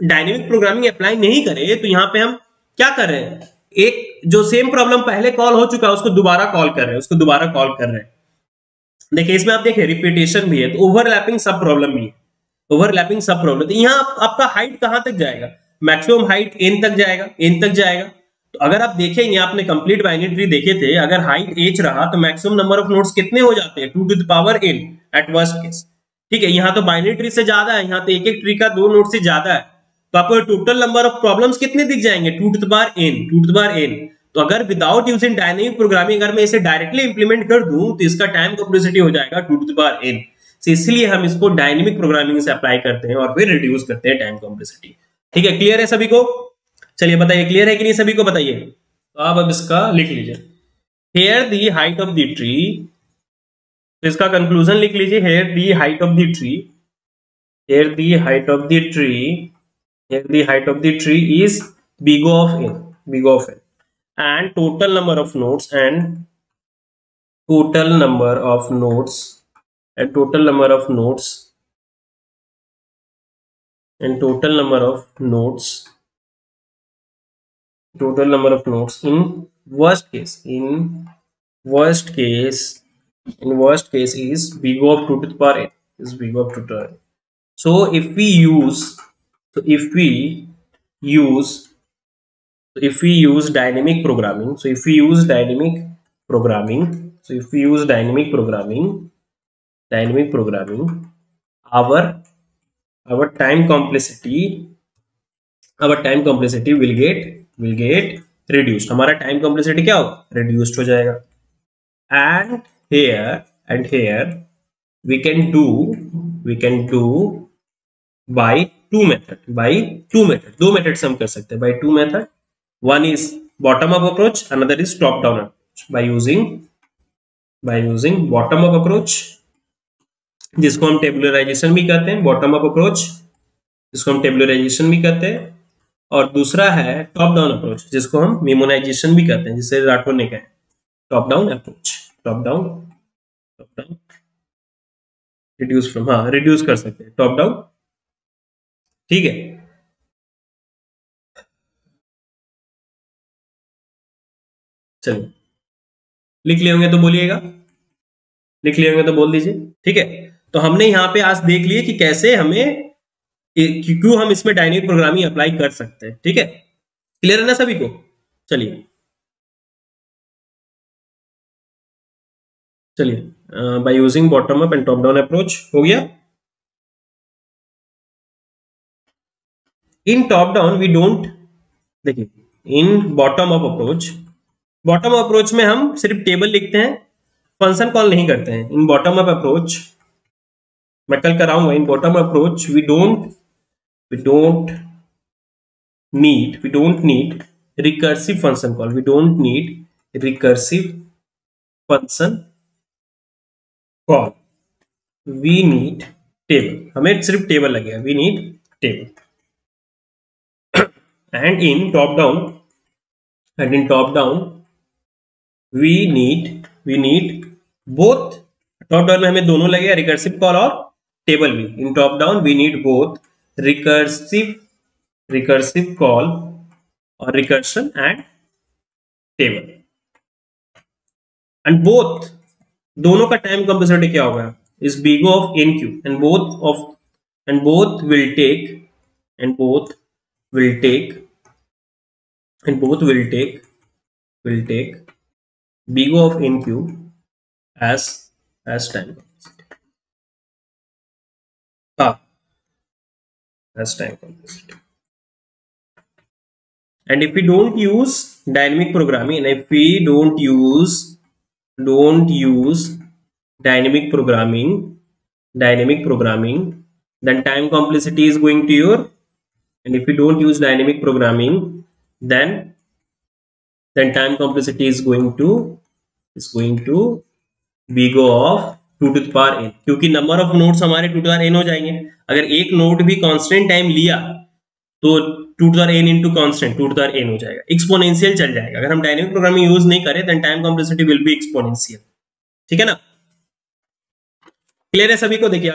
डायनेमिक प्रोग्रामिंग अप्लाई नहीं करें तो यहाँ पे हम क्या कर रहे हैं, एक जो सेम प्रॉब्लम पहले कॉल हो चुका है उसको दोबारा कॉल कर रहे हैं, उसको दोबारा कॉल कर रहे हैं। देखिए इसमें आप देखिए रिपीटेशन भी है, तो ओवरलैपिंग सब प्रॉब्लम भी है, ओवरलैपिंग सब प्रॉब्लम। तो यहाँ आपका हाइट कहां तक जाएगा, मैक्सिमम हाइट n तक जाएगा, n तक जाएगा। तो अगर आप देखेंगे, आपने कंप्लीट बाइनरी ट्री देखे थे, अगर हाइट h रहा तो मैक्सिमम नंबर ऑफ नोड्स कितने हो जाते हैं, 2 to the power n eight worst case. ठीक है, यहाँ तो बाइनरी ट्री से ज्यादा है, यहाँ तो एक एक ट्री का 2 नोड से ज्यादा है, तो आपको टोटल नंबर ऑफ प्रॉब्लम्स कितने दिख जाएंगे, 2 to the power n, 2 to the power n। तो अगर विदाउट यूजिंग डायनेमिक प्रोग्रामिंग अगर मैं इसे डायरेक्टली इंप्लीमेंट कर दूं तो इसका टाइम कॉम्प्लेक्सिटी हो जाएगा 2 to the power n। तो इसलिए हम इसको डायनेमिक प्रोग्रामिंग से अप्लाई करते हैं और फिर रिड्यूस करते हैं टाइम कॉम्प्लेक्सिटी। ठीक है, क्लियर है सभी को? चलिए बताइए, क्लियर है कि नहीं सभी को, बताइए। तो आप अब इसका लिख लीजिए, here the height of the tree, तो इसका कंक्लूजन लिख लीजिए, here the height of the tree, here the height of the tree, here the height of the tree is big of n, big of n, and total number of nodes and total number of nodes and total number of nodes and total number of nodes, total number of nodes in worst case, in worst case, in worst case is big of 2 to the power n, is big of 2 to the power n. So if we use, so if we use, so if we use dynamic programming, so if we use dynamic programming, so if we use dynamic programming, our time complexity will get reduced, हमारा time complexity क्या होगा, reduced हो जाएगा। and here we can do by two method, दो method से हम कर सकते हैं, by two method, one is bottom up approach, another is top down approach। by using bottom up approach, जिसको हम टेबुलराइजेशन भी कहते हैं, बॉटम अप अप्रोच जिसको हम टेबुलराइजेशन भी कहते हैं, और दूसरा है टॉप डाउन अप्रोच जिसको हम मेमोनाइजेशन भी कहते हैं, जिसे राठौर ने कहा top down approach, top down reduce from, हाँ रिड्यूस कर सकते हैं टॉप डाउन। ठीक है, चलिए लिख लिए होंगे तो बोलिएगा, लिख लिए होंगे तो बोल दीजिए। ठीक है, तो हमने यहाँ पे आज देख लिए कि कैसे हमें, क्यों हम इसमें डायनेमिक प्रोग्रामिंग अप्लाई कर सकते हैं। ठीक है, क्लियर है ना सभी को? चलिए by using bottom up and top down approach हो गया। इन टॉप डाउन वी डोंट, देखिए इन बॉटम अप अप्रोच में हम सिर्फ टेबल लिखते हैं, फंक्शन कॉल नहीं करते हैं। इन बॉटम अप अप्रोच, मैं कल कराऊंगा, in bottom approach we don't need recursive function call, we don't need recursive function call, we need table, हमें सिर्फ टेबल लगेगा, we need table. and in top down we need both, top down में हमें दोनों लगेगा, recursive call और table भी। In top down we need both recursive call और recursion and table, and both, दोनों का टाइम कॉम्प्लेक्सिटी क्या होगा, is big of n Q, and both will take big of n cube as time complexity, as time complexity। and if we don't use dynamic programming, and if we don't use dynamic programming, then time complexity is going to your, and if we don't use dynamic programming, then time complexity is going to big of 2 to the power n, क्योंकि number of nodes हमारे 2 to the power n हो जाएंगे। अगर एक node भी constant time लिया तो 2 to the power n into constant 2 to the power n हो जाएगा, एक्सपोनेंशियल चल जाएगा। अगर हम डायनेमिक प्रोग्रामिंग यूज नहीं करें then time complexity will be exponential. ठीक है ना, क्लियर है सभी को? देखिए